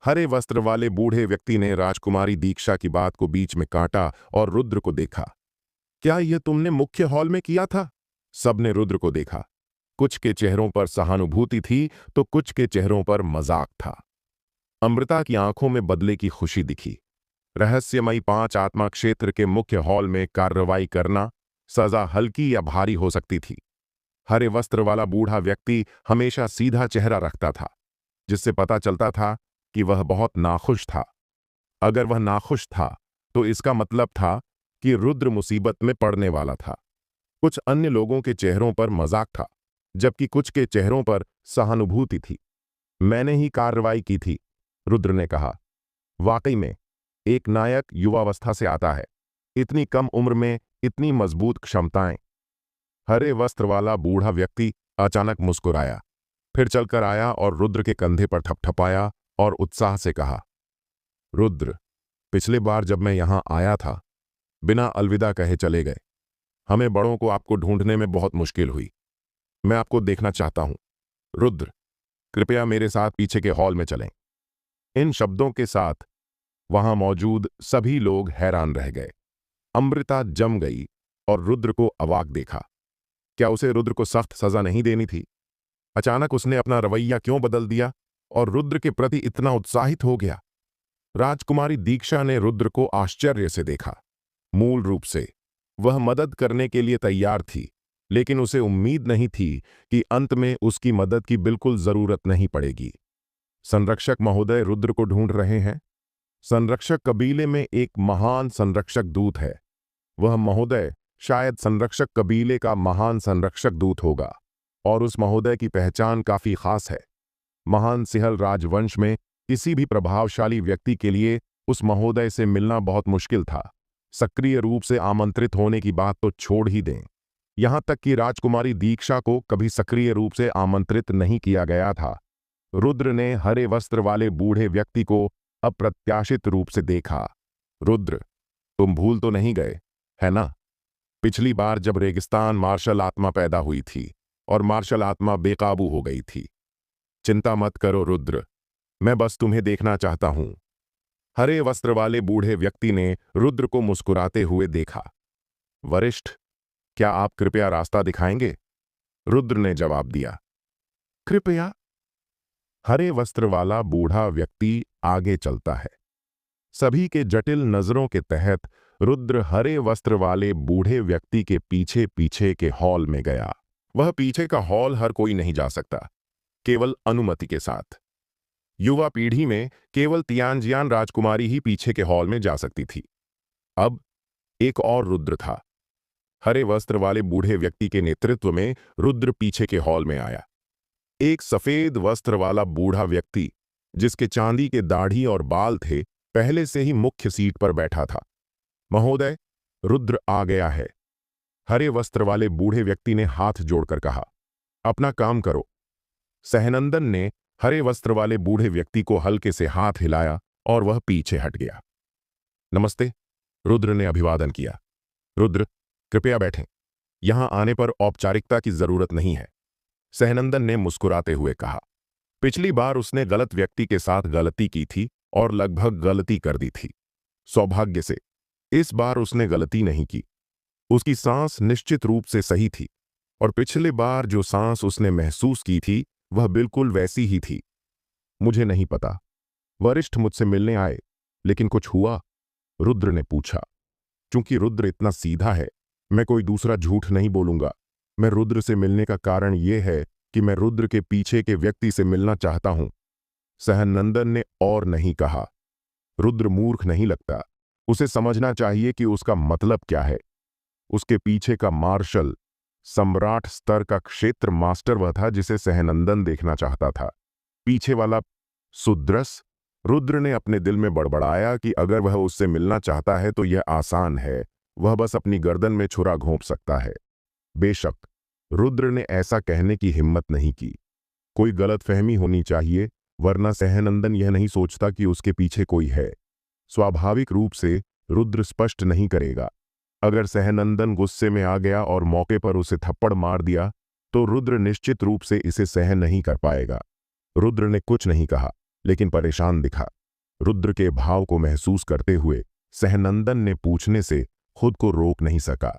हरे वस्त्र वाले बूढ़े व्यक्ति ने राजकुमारी दीक्षा की बात को बीच में काटा और रुद्र को देखा। क्या यह तुमने मुख्य हॉल में किया था? सबने रुद्र को देखा। कुछ के चेहरों पर सहानुभूति थी तो कुछ के चेहरों पर मजाक था। अमृता की आंखों में बदले की खुशी दिखी। रहस्यमयी 5 आत्मा क्षेत्र के मुख्य हॉल में कार्रवाई करना सजा हल्की या भारी हो सकती थी। हरे वस्त्र वाला बूढ़ा व्यक्ति हमेशा सीधा चेहरा रखता था, जिससे पता चलता था कि वह बहुत नाखुश था। अगर वह नाखुश था तो इसका मतलब था कि रुद्र मुसीबत में पड़ने वाला था। कुछ अन्य लोगों के चेहरों पर मजाक था, जबकि कुछ के चेहरों पर सहानुभूति थी। मैंने ही कार्रवाई की थी, रुद्र ने कहा। वाकई में एक नायक युवावस्था से आता है, इतनी कम उम्र में इतनी मजबूत क्षमताएं। हरे वस्त्र वाला बूढ़ा व्यक्ति अचानक मुस्कुराया, फिर चलकर आया और रुद्र के कंधे पर थपथपाया और उत्साह से कहा, रुद्र, पिछले बार जब मैं यहां आया था बिना अलविदा कहे चले गए। हमें बड़ों को आपको ढूंढने में बहुत मुश्किल हुई। मैं आपको देखना चाहता हूं। रुद्र, कृपया मेरे साथ पीछे के हॉल में चलें। इन शब्दों के साथ वहां मौजूद सभी लोग हैरान रह गए। अमृता जम गई और रुद्र को अवाक देखा। क्या उसे रुद्र को सख्त सजा नहीं देनी थी? अचानक उसने अपना रवैया क्यों बदल दिया और रुद्र के प्रति इतना उत्साहित हो गया? राजकुमारी दीक्षा ने रुद्र को आश्चर्य से देखा। मूल रूप से वह मदद करने के लिए तैयार थी, लेकिन उसे उम्मीद नहीं थी कि अंत में उसकी मदद की बिल्कुल जरूरत नहीं पड़ेगी। संरक्षक महोदय रुद्र को ढूंढ रहे हैं। संरक्षक कबीले में एक महान संरक्षक दूत है। वह महोदय शायद संरक्षक कबीले का महान संरक्षक दूत होगा, और उस महोदय की पहचान काफी खास है। महान सिहल राजवंश में किसी भी प्रभावशाली व्यक्ति के लिए उस महोदय से मिलना बहुत मुश्किल था। सक्रिय रूप से आमंत्रित होने की बात तो छोड़ ही दें, यहां तक कि राजकुमारी दीक्षा को कभी सक्रिय रूप से आमंत्रित नहीं किया गया था। रुद्र ने हरे वस्त्र वाले बूढ़े व्यक्ति को अप्रत्याशित रूप से देखा। रुद्र, तुम भूल तो नहीं गए, है ना? पिछली बार जब रेगिस्तान मार्शल आत्मा पैदा हुई थी और मार्शल आत्मा बेकाबू हो गई थी। चिंता मत करो रुद्र, मैं बस तुम्हें देखना चाहता हूं। हरे वस्त्र वाले बूढ़े व्यक्ति ने रुद्र को मुस्कुराते हुए देखा। वरिष्ठ, क्या आप कृपया रास्ता दिखाएंगे? रुद्र ने जवाब दिया। कृपया? हरे वस्त्र वाला बूढ़ा व्यक्ति आगे चलता है। सभी के जटिल नजरों के तहत रुद्र हरे वस्त्र वाले बूढ़े व्यक्ति के पीछे पीछे के हॉल में गया। वह पीछे का हॉल हर कोई नहीं जा सकता, केवल अनुमति के साथ। युवा पीढ़ी में केवल तियानजियान राजकुमारी ही पीछे के हॉल में जा सकती थी। अब एक और रुद्र था। हरे वस्त्र वाले बूढ़े व्यक्ति के नेतृत्व में रुद्र पीछे के हॉल में आया। एक सफेद वस्त्र वाला बूढ़ा व्यक्ति, जिसके चांदी के दाढ़ी और बाल थे, पहले से ही मुख्य सीट पर बैठा था। महोदय, रुद्र आ गया है। हरे वस्त्र वाले बूढ़े व्यक्ति ने हाथ जोड़कर कहा। अपना काम करो। सहनंदन ने हरे वस्त्र वाले बूढ़े व्यक्ति को हल्के से हाथ हिलाया और वह पीछे हट गया। नमस्ते, रुद्र ने अभिवादन किया। रुद्र, कृपया बैठें। यहां आने पर औपचारिकता की जरूरत नहीं है, सहनंदन ने मुस्कुराते हुए कहा। पिछली बार उसने गलत व्यक्ति के साथ गलती की थी और लगभग गलती कर दी थी। सौभाग्य से इस बार उसने गलती नहीं की। उसकी सांस निश्चित रूप से सही थी, और पिछले बार जो सांस उसने महसूस की थी वह बिल्कुल वैसी ही थी। मुझे नहीं पता। वरिष्ठ मुझसे मिलने आए, लेकिन कुछ हुआ? रुद्र ने पूछा। चूंकि रुद्र इतना सीधा है, मैं कोई दूसरा झूठ नहीं बोलूंगा। मैं रुद्र से मिलने का कारण यह है कि मैं रुद्र के पीछे के व्यक्ति से मिलना चाहता हूं, सहनंदन ने और नहीं कहा। रुद्र मूर्ख नहीं लगता। उसे समझना चाहिए कि उसका मतलब क्या है। उसके पीछे का मार्शल, सम्राट स्तर का क्षेत्र मास्टर वह था जिसे सहनंदन देखना चाहता था। पीछे वाला सुद्रस? रुद्र ने अपने दिल में बड़बड़ाया कि अगर वह उससे मिलना चाहता है तो यह आसान है, वह बस अपनी गर्दन में छुरा घोंप सकता है। बेशक रुद्र ने ऐसा कहने की हिम्मत नहीं की। कोई गलतफहमी होनी चाहिए, वरना सहनंदन यह नहीं सोचता कि उसके पीछे कोई है। स्वाभाविक रूप से रुद्र स्पष्ट नहीं करेगा। अगर सहनंदन गुस्से में आ गया और मौके पर उसे थप्पड़ मार दिया तो रुद्र निश्चित रूप से इसे सहन नहीं कर पाएगा। रुद्र ने कुछ नहीं कहा, लेकिन परेशान दिखा। रुद्र के भाव को महसूस करते हुए सहनंदन ने पूछने से खुद को रोक नहीं सका,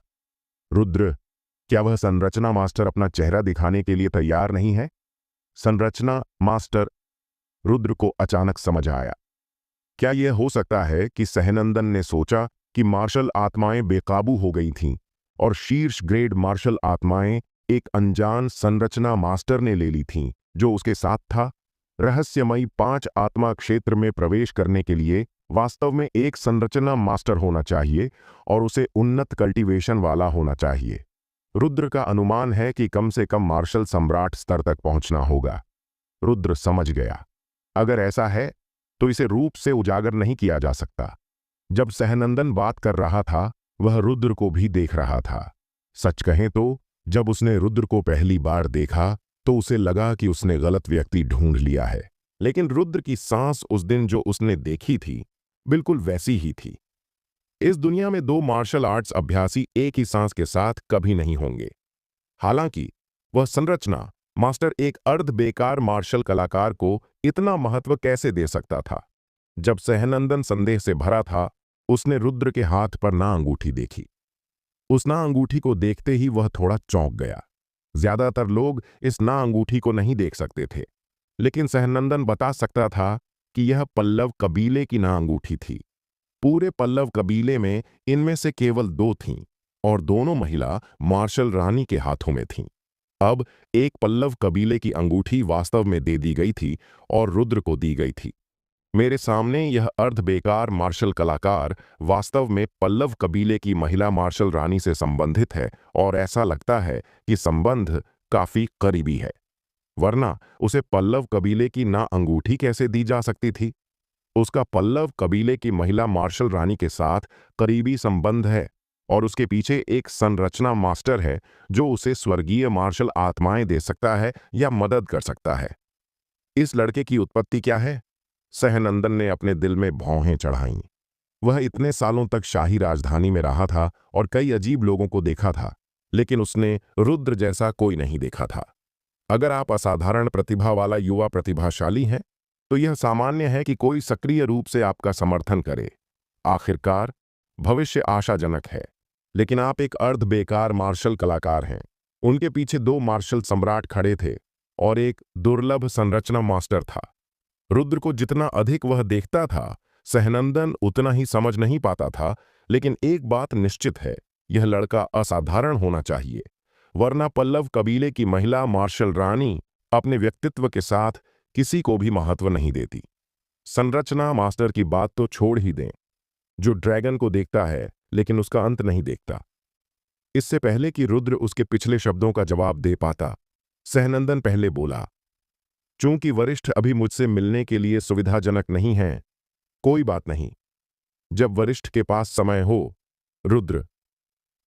रुद्र, क्या वह संरचना मास्टर अपना चेहरा दिखाने के लिए तैयार नहीं है? संरचना मास्टर? रुद्र को अचानक समझ आया। क्या यह हो सकता है कि सहनंदन ने सोचा कि मार्शल आत्माएं बेकाबू हो गई थीं और शीर्ष ग्रेड मार्शल आत्माएं एक अनजान संरचना मास्टर ने ले ली थीं जो उसके साथ था? रहस्यमयी 5 आत्मा क्षेत्र में प्रवेश करने के लिए वास्तव में एक संरचना मास्टर होना चाहिए और उसे उन्नत कल्टीवेशन वाला होना चाहिए। रुद्र का अनुमान है कि कम से कम मार्शल सम्राट स्तर तक पहुंचना होगा। रुद्र समझ गया, अगर ऐसा है तो इसे रूप से उजागर नहीं किया जा सकता। जब सहनंदन बात कर रहा था वह रुद्र को भी देख रहा था। सच कहें तो जब उसने रुद्र को पहली बार देखा तो उसे लगा कि उसने गलत व्यक्ति ढूंढ लिया है, लेकिन रुद्र की सांस उस दिन जो उसने देखी थी बिल्कुल वैसी ही थी। इस दुनिया में 2 मार्शल आर्ट्स अभ्यासी एक ही सांस के साथ कभी नहीं होंगे। हालांकि वह संरचना मास्टर एक अर्ध बेकार मार्शल कलाकार को इतना महत्व कैसे दे सकता था? जब सहनंदन संदेह से भरा था उसने रुद्र के हाथ पर ना अंगूठी देखी। उस ना अंगूठी को देखते ही वह थोड़ा चौंक गया। ज्यादातर लोग इस ना अंगूठी को नहीं देख सकते थे, लेकिन सहनंदन बता सकता था कि यह पल्लव कबीले की ना अंगूठी थी। पूरे पल्लव कबीले में इनमें से केवल 2 थीं और दोनों महिला मार्शल रानी के हाथों में थीं। अब एक पल्लव कबीले की अंगूठी वास्तव में दे दी गई थी और रुद्र को दी गई थी। मेरे सामने यह अर्ध बेकार मार्शल कलाकार वास्तव में पल्लव कबीले की महिला मार्शल रानी से संबंधित है और ऐसा लगता है कि संबंध काफी करीबी है, वरना उसे पल्लव कबीले की ना अंगूठी कैसे दी जा सकती थी? उसका पल्लव कबीले की महिला मार्शल रानी के साथ करीबी संबंध है और उसके पीछे एक संरचना मास्टर है जो उसे स्वर्गीय मार्शल आत्माएं दे सकता है या मदद कर सकता है। इस लड़के की उत्पत्ति क्या है? सहनंदन ने अपने दिल में भौहें चढ़ाईं। वह इतने सालों तक शाही राजधानी में रहा था और कई अजीब लोगों को देखा था, लेकिन उसने रुद्र जैसा कोई नहीं देखा था। अगर आप असाधारण प्रतिभा वाला युवा प्रतिभाशाली हैं तो यह सामान्य है कि कोई सक्रिय रूप से आपका समर्थन करे। आखिरकार भविष्य आशाजनक है, लेकिन आप एक अर्ध बेकार मार्शल कलाकार हैं। उनके पीछे 2 मार्शल सम्राट खड़े थे और एक दुर्लभ संरचना मास्टर था। रुद्र को जितना अधिक वह देखता था सहनंदन उतना ही समझ नहीं पाता था, लेकिन एक बात निश्चित है, यह लड़का असाधारण होना चाहिए, वरना पल्लव कबीले की महिला मार्शल रानी अपने व्यक्तित्व के साथ किसी को भी महत्व नहीं देती। संरचना मास्टर की बात तो छोड़ ही दें, जो ड्रैगन को देखता है लेकिन उसका अंत नहीं देखता। इससे पहले कि रुद्र उसके पिछले शब्दों का जवाब दे पाता, सहनंदन पहले बोला, चूंकि वरिष्ठ अभी मुझसे मिलने के लिए सुविधाजनक नहीं हैं, कोई बात नहीं। जब वरिष्ठ के पास समय हो, रुद्र,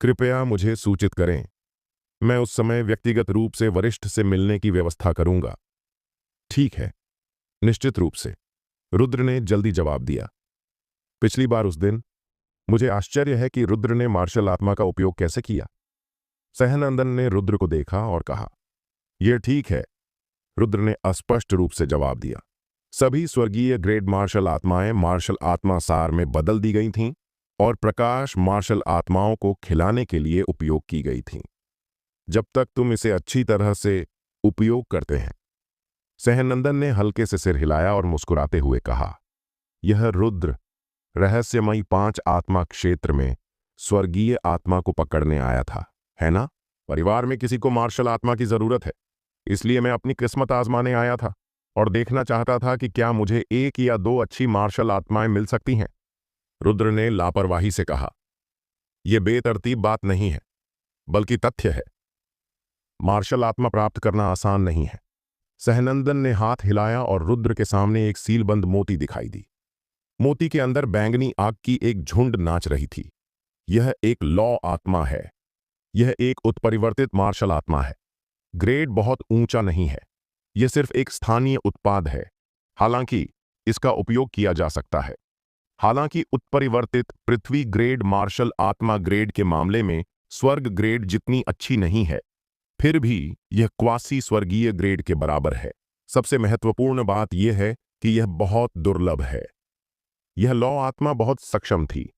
कृपया मुझे सूचित करें। मैं उस समय व्यक्तिगत रूप से वरिष्ठ से मिलने की व्यवस्था करूंगा। ठीक है, निश्चित रूप से, रुद्र ने जल्दी जवाब दिया। पिछली बार उस दिन मुझे आश्चर्य है कि रुद्र ने मार्शल आत्मा का उपयोग कैसे किया। सहनंदन ने रुद्र को देखा और कहा, यह ठीक है। रुद्र ने अस्पष्ट रूप से जवाब दिया। सभी स्वर्गीय ग्रेड मार्शल आत्माएं मार्शल आत्मा सार में बदल दी गई थीं और प्रकाश मार्शल आत्माओं को खिलाने के लिए उपयोग की गई थीं। जब तक तुम इसे अच्छी तरह से उपयोग करते हैं। सहनंदन ने हल्के से सिर हिलाया और मुस्कुराते हुए कहा, यह रुद्र रहस्यमयी 5 आत्मा क्षेत्र में स्वर्गीय आत्मा को पकड़ने आया था, है ना? परिवार में किसी को मार्शल आत्मा की जरूरत है, इसलिए मैं अपनी किस्मत आजमाने आया था और देखना चाहता था कि क्या मुझे 1 या 2 अच्छी मार्शल आत्माएं मिल सकती हैं। रुद्र ने लापरवाही से कहा, यह बेतरतीब बात नहीं है, बल्कि तथ्य है। मार्शल आत्मा प्राप्त करना आसान नहीं है। सहनंदन ने हाथ हिलाया और रुद्र के सामने एक सीलबंद मोती दिखाई दी। मोती के अंदर बैंगनी आग की एक झुंड नाच रही थी। यह एक लौ आत्मा है। यह एक उत्परिवर्तित मार्शल आत्मा है। ग्रेड बहुत ऊंचा नहीं है। यह सिर्फ एक स्थानीय उत्पाद है, हालांकि इसका उपयोग किया जा सकता है। हालांकि उत्परिवर्तित पृथ्वी ग्रेड मार्शल आत्मा ग्रेड के मामले में स्वर्ग ग्रेड जितनी अच्छी नहीं है, फिर भी यह क्वासी स्वर्गीय ग्रेड के बराबर है। सबसे महत्वपूर्ण बात यह है कि यह बहुत दुर्लभ है। यह लौ आत्मा बहुत सक्षम थी।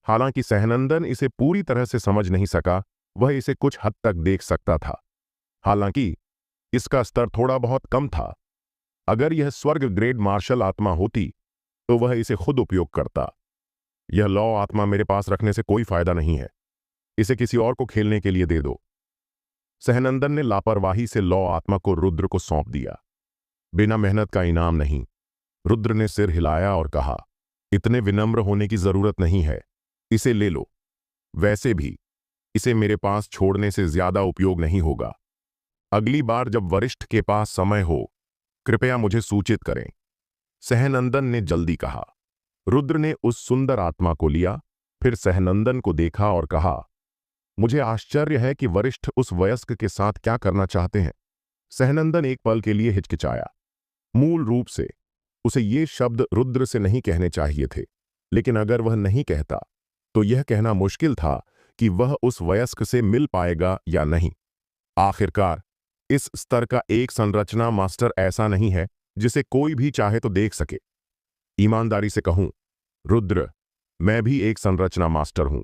हालांकि सहनंदन इसे पूरी तरह से समझ नहीं सका, वह इसे कुछ हद तक देख सकता था। हालांकि इसका स्तर थोड़ा बहुत कम था। अगर यह स्वर्ग ग्रेड मार्शल आत्मा होती तो वह इसे खुद उपयोग करता। यह लौ आत्मा मेरे पास रखने से कोई फायदा नहीं है, इसे किसी और को खेलने के लिए दे दो। सहनंदन ने लापरवाही से लौ आत्मा को रुद्र को सौंप दिया। बिना मेहनत का इनाम नहीं। रुद्र ने सिर हिलाया और कहा, इतने विनम्र होने की जरूरत नहीं है, इसे ले लो। वैसे भी इसे मेरे पास छोड़ने से ज्यादा उपयोग नहीं होगा। अगली बार जब वरिष्ठ के पास समय हो, कृपया मुझे सूचित करें। सहनंदन ने जल्दी कहा। रुद्र ने उस सुंदर आत्मा को लिया, फिर सहनंदन को देखा और कहा, मुझे आश्चर्य है कि वरिष्ठ उस वयस्क के साथ क्या करना चाहते हैं। सहनंदन एक पल के लिए हिचकिचाया। मूल रूप से उसे ये शब्द रुद्र से नहीं कहने चाहिए थे, लेकिन अगर वह नहीं कहता तो यह कहना मुश्किल था कि वह उस वयस्क से मिल पाएगा या नहीं। आखिरकार इस स्तर का एक संरचना मास्टर ऐसा नहीं है जिसे कोई भी चाहे तो देख सके। ईमानदारी से कहूं, रुद्र, मैं भी एक संरचना मास्टर हूं।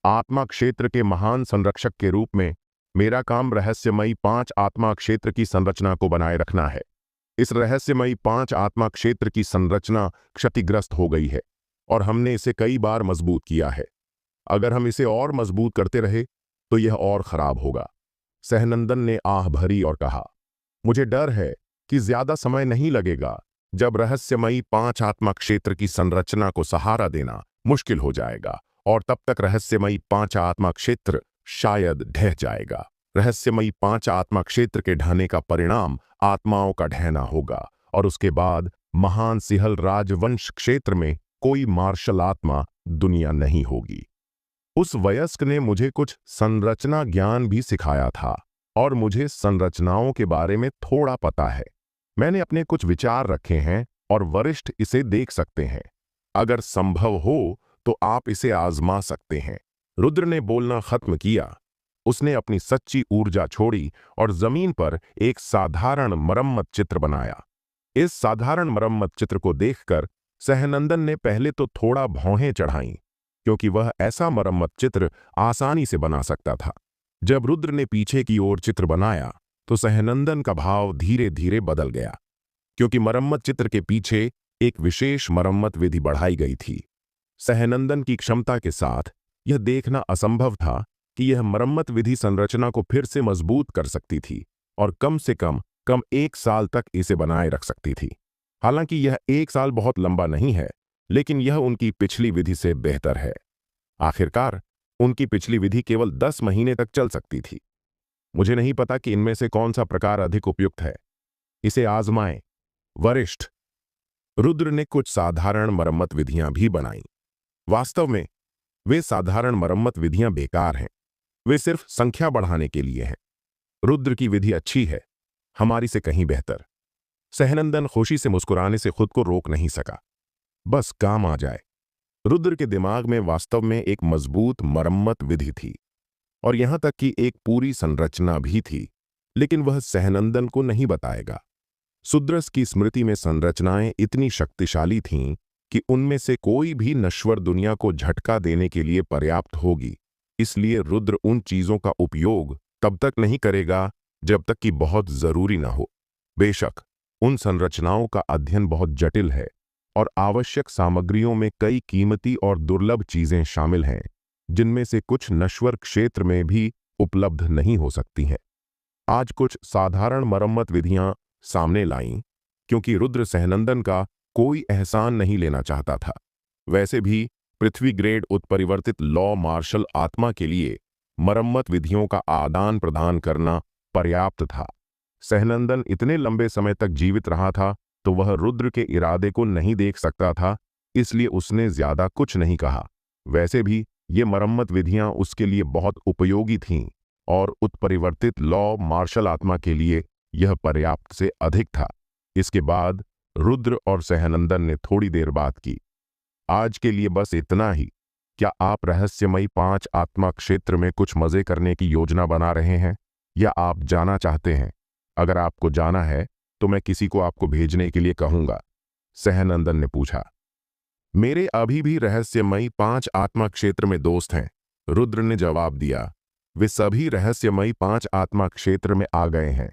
आत्मा क्षेत्र के महान संरक्षक के रूप में मेरा काम रहस्यमयी 5 आत्मा क्षेत्र की संरचना को बनाए रखना है। इस रहस्यमयी 5 आत्मा क्षेत्र की संरचना क्षतिग्रस्त हो गई है और हमने इसे कई बार मजबूत किया है। अगर हम इसे और मजबूत करते रहे तो यह और खराब होगा। सहनंदन ने आह भरी और कहा, मुझे डर है कि ज्यादा समय नहीं लगेगा जब रहस्यमयी 5 आत्मा क्षेत्र की संरचना को सहारा देना मुश्किल हो जाएगा और तब तक रहस्यमयी 5 आत्मा क्षेत्र शायद ढह जाएगा। रहस्यमयी 5 आत्मा क्षेत्र के ढहने का परिणाम आत्माओं का ढहना होगा और उसके बाद महान सिहल राजवंश क्षेत्र में कोई मार्शल आत्मा दुनिया नहीं होगी। उस वयस्क ने मुझे कुछ संरचना ज्ञान भी सिखाया था और मुझे संरचनाओं के बारे में थोड़ा पता है। मैंने अपने कुछ विचार रखे हैं और वरिष्ठ इसे देख सकते हैं। अगर संभव हो तो आप इसे आजमा सकते हैं। रुद्र ने बोलना खत्म किया। उसने अपनी सच्ची ऊर्जा छोड़ी और जमीन पर एक साधारण मरम्मत चित्र बनाया। इस साधारण मरम्मत चित्र को देखकर सहनंदन ने पहले तो थोड़ा भौहें चढ़ाईं, क्योंकि वह ऐसा मरम्मत चित्र आसानी से बना सकता था। जब रुद्र ने पीछे की ओर चित्र बनाया तो सहनंदन का भाव धीरे धीरे बदल गया, क्योंकि मरम्मत चित्र के पीछे एक विशेष मरम्मत विधि बढ़ाई गई थी। सहनंदन की क्षमता के साथ यह देखना असंभव था कि यह मरम्मत विधि संरचना को फिर से मजबूत कर सकती थी और कम से कम 1 साल तक इसे बनाए रख सकती थी। हालांकि यह 1 साल बहुत लंबा नहीं है, लेकिन यह उनकी पिछली विधि से बेहतर है। आखिरकार उनकी पिछली विधि केवल 10 महीने तक चल सकती थी। मुझे नहीं पता कि इनमें से कौन सा प्रकार अधिक उपयुक्त है। इसे आजमाएं, वरिष्ठ। रुद्र ने कुछ साधारण मरम्मत विधियां भी बनाईं। वास्तव में वे साधारण मरम्मत विधियां बेकार हैं। वे सिर्फ संख्या बढ़ाने के लिए हैं। रुद्र की विधि अच्छी है, हमारी से कहीं बेहतर। सहनंदन खुशी से मुस्कुराने से खुद को रोक नहीं सका। बस काम आ जाए। रुद्र के दिमाग में वास्तव में एक मजबूत मरम्मत विधि थी और यहां तक कि एक पूरी संरचना भी थी, लेकिन वह सहनंदन को नहीं बताएगा। सुद्रस की स्मृति में संरचनाएं इतनी शक्तिशाली थीं कि उनमें से कोई भी नश्वर दुनिया को झटका देने के लिए पर्याप्त होगी। इसलिए रुद्र उन चीजों का उपयोग तब तक नहीं करेगा जब तक कि बहुत जरूरी न हो। बेशक उन संरचनाओं का अध्ययन बहुत जटिल है और आवश्यक सामग्रियों में कई कीमती और दुर्लभ चीजें शामिल हैं, जिनमें से कुछ नश्वर क्षेत्र में भी उपलब्ध नहीं हो सकती हैं। आज कुछ साधारण मरम्मत विधियां सामने लाईं, क्योंकि रुद्र सहनंदन का कोई एहसान नहीं लेना चाहता था। वैसे भी पृथ्वी ग्रेड उत्परिवर्तित लॉ मार्शल आत्मा के लिए मरम्मत विधियों का आदान प्रदान करना पर्याप्त था। सहनंदन इतने लंबे समय तक जीवित रहा था तो वह रुद्र के इरादे को नहीं देख सकता था, इसलिए उसने ज्यादा कुछ नहीं कहा। वैसे भी ये मरम्मत विधियां उसके लिए बहुत उपयोगी थीं और उत्परिवर्तित लॉ मार्शल आत्मा के लिए यह पर्याप्त से अधिक था। इसके बाद रुद्र और सहनंदन ने थोड़ी देर बात की। आज के लिए बस इतना ही। क्या आप रहस्यमयी 5 आत्मा क्षेत्र में कुछ मजे करने की योजना बना रहे हैं या आप जाना चाहते हैं? अगर आपको जाना है तो मैं किसी को आपको भेजने के लिए कहूंगा, सहनंदन ने पूछा। मेरे अभी भी रहस्यमयी 5 आत्मा क्षेत्र में दोस्त हैं, रुद्र ने जवाब दिया। वे सभी रहस्यमयी 5 आत्मा क्षेत्र में आ गए हैं।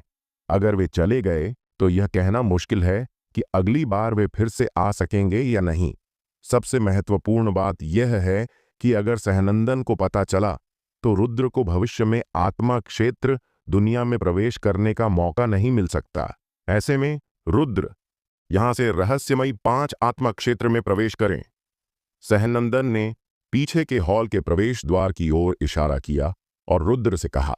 अगर वे चले गए तो यह कहना मुश्किल है कि अगली बार वे फिर से आ सकेंगे या नहीं। सबसे महत्वपूर्ण बात यह है कि अगर सहनंदन को पता चला तो रुद्र को भविष्य में आत्मा क्षेत्र दुनिया में प्रवेश करने का मौका नहीं मिल सकता। ऐसे में रुद्र यहां से रहस्यमयी 5 आत्मा क्षेत्र में प्रवेश करें। सहनंदन ने पीछे के हॉल के प्रवेश द्वार की ओर इशारा किया और रुद्र से कहा।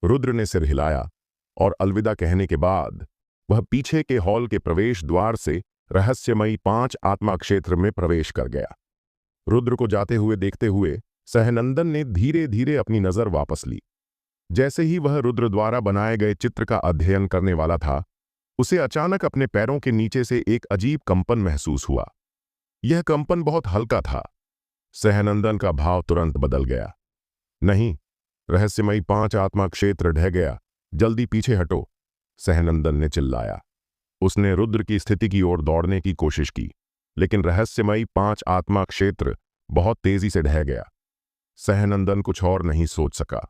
रुद्र ने सिर हिलाया और अलविदा कहने के बाद वह पीछे के हॉल के प्रवेश द्वार से रहस्यमयी 5 आत्मा क्षेत्र में प्रवेश कर गया। रुद्र को जाते हुए देखते हुए सहनंदन ने धीरे धीरे अपनी नजर वापस ली। जैसे ही वह रुद्र द्वारा बनाए गए चित्र का अध्ययन करने वाला था, उसे अचानक अपने पैरों के नीचे से एक अजीब कंपन महसूस हुआ। यह कंपन बहुत हल्का था। सहनंदन का भाव तुरंत बदल गया। नहीं, रहस्यमयी 5 आत्मा क्षेत्र ढह गया, जल्दी पीछे हटो, सहनंदन ने चिल्लाया। उसने रुद्र की स्थिति की ओर दौड़ने की कोशिश की, लेकिन रहस्यमयी 5 आत्मा क्षेत्र बहुत तेजी से ढह गया। सहनंदन कुछ और नहीं सोच सका।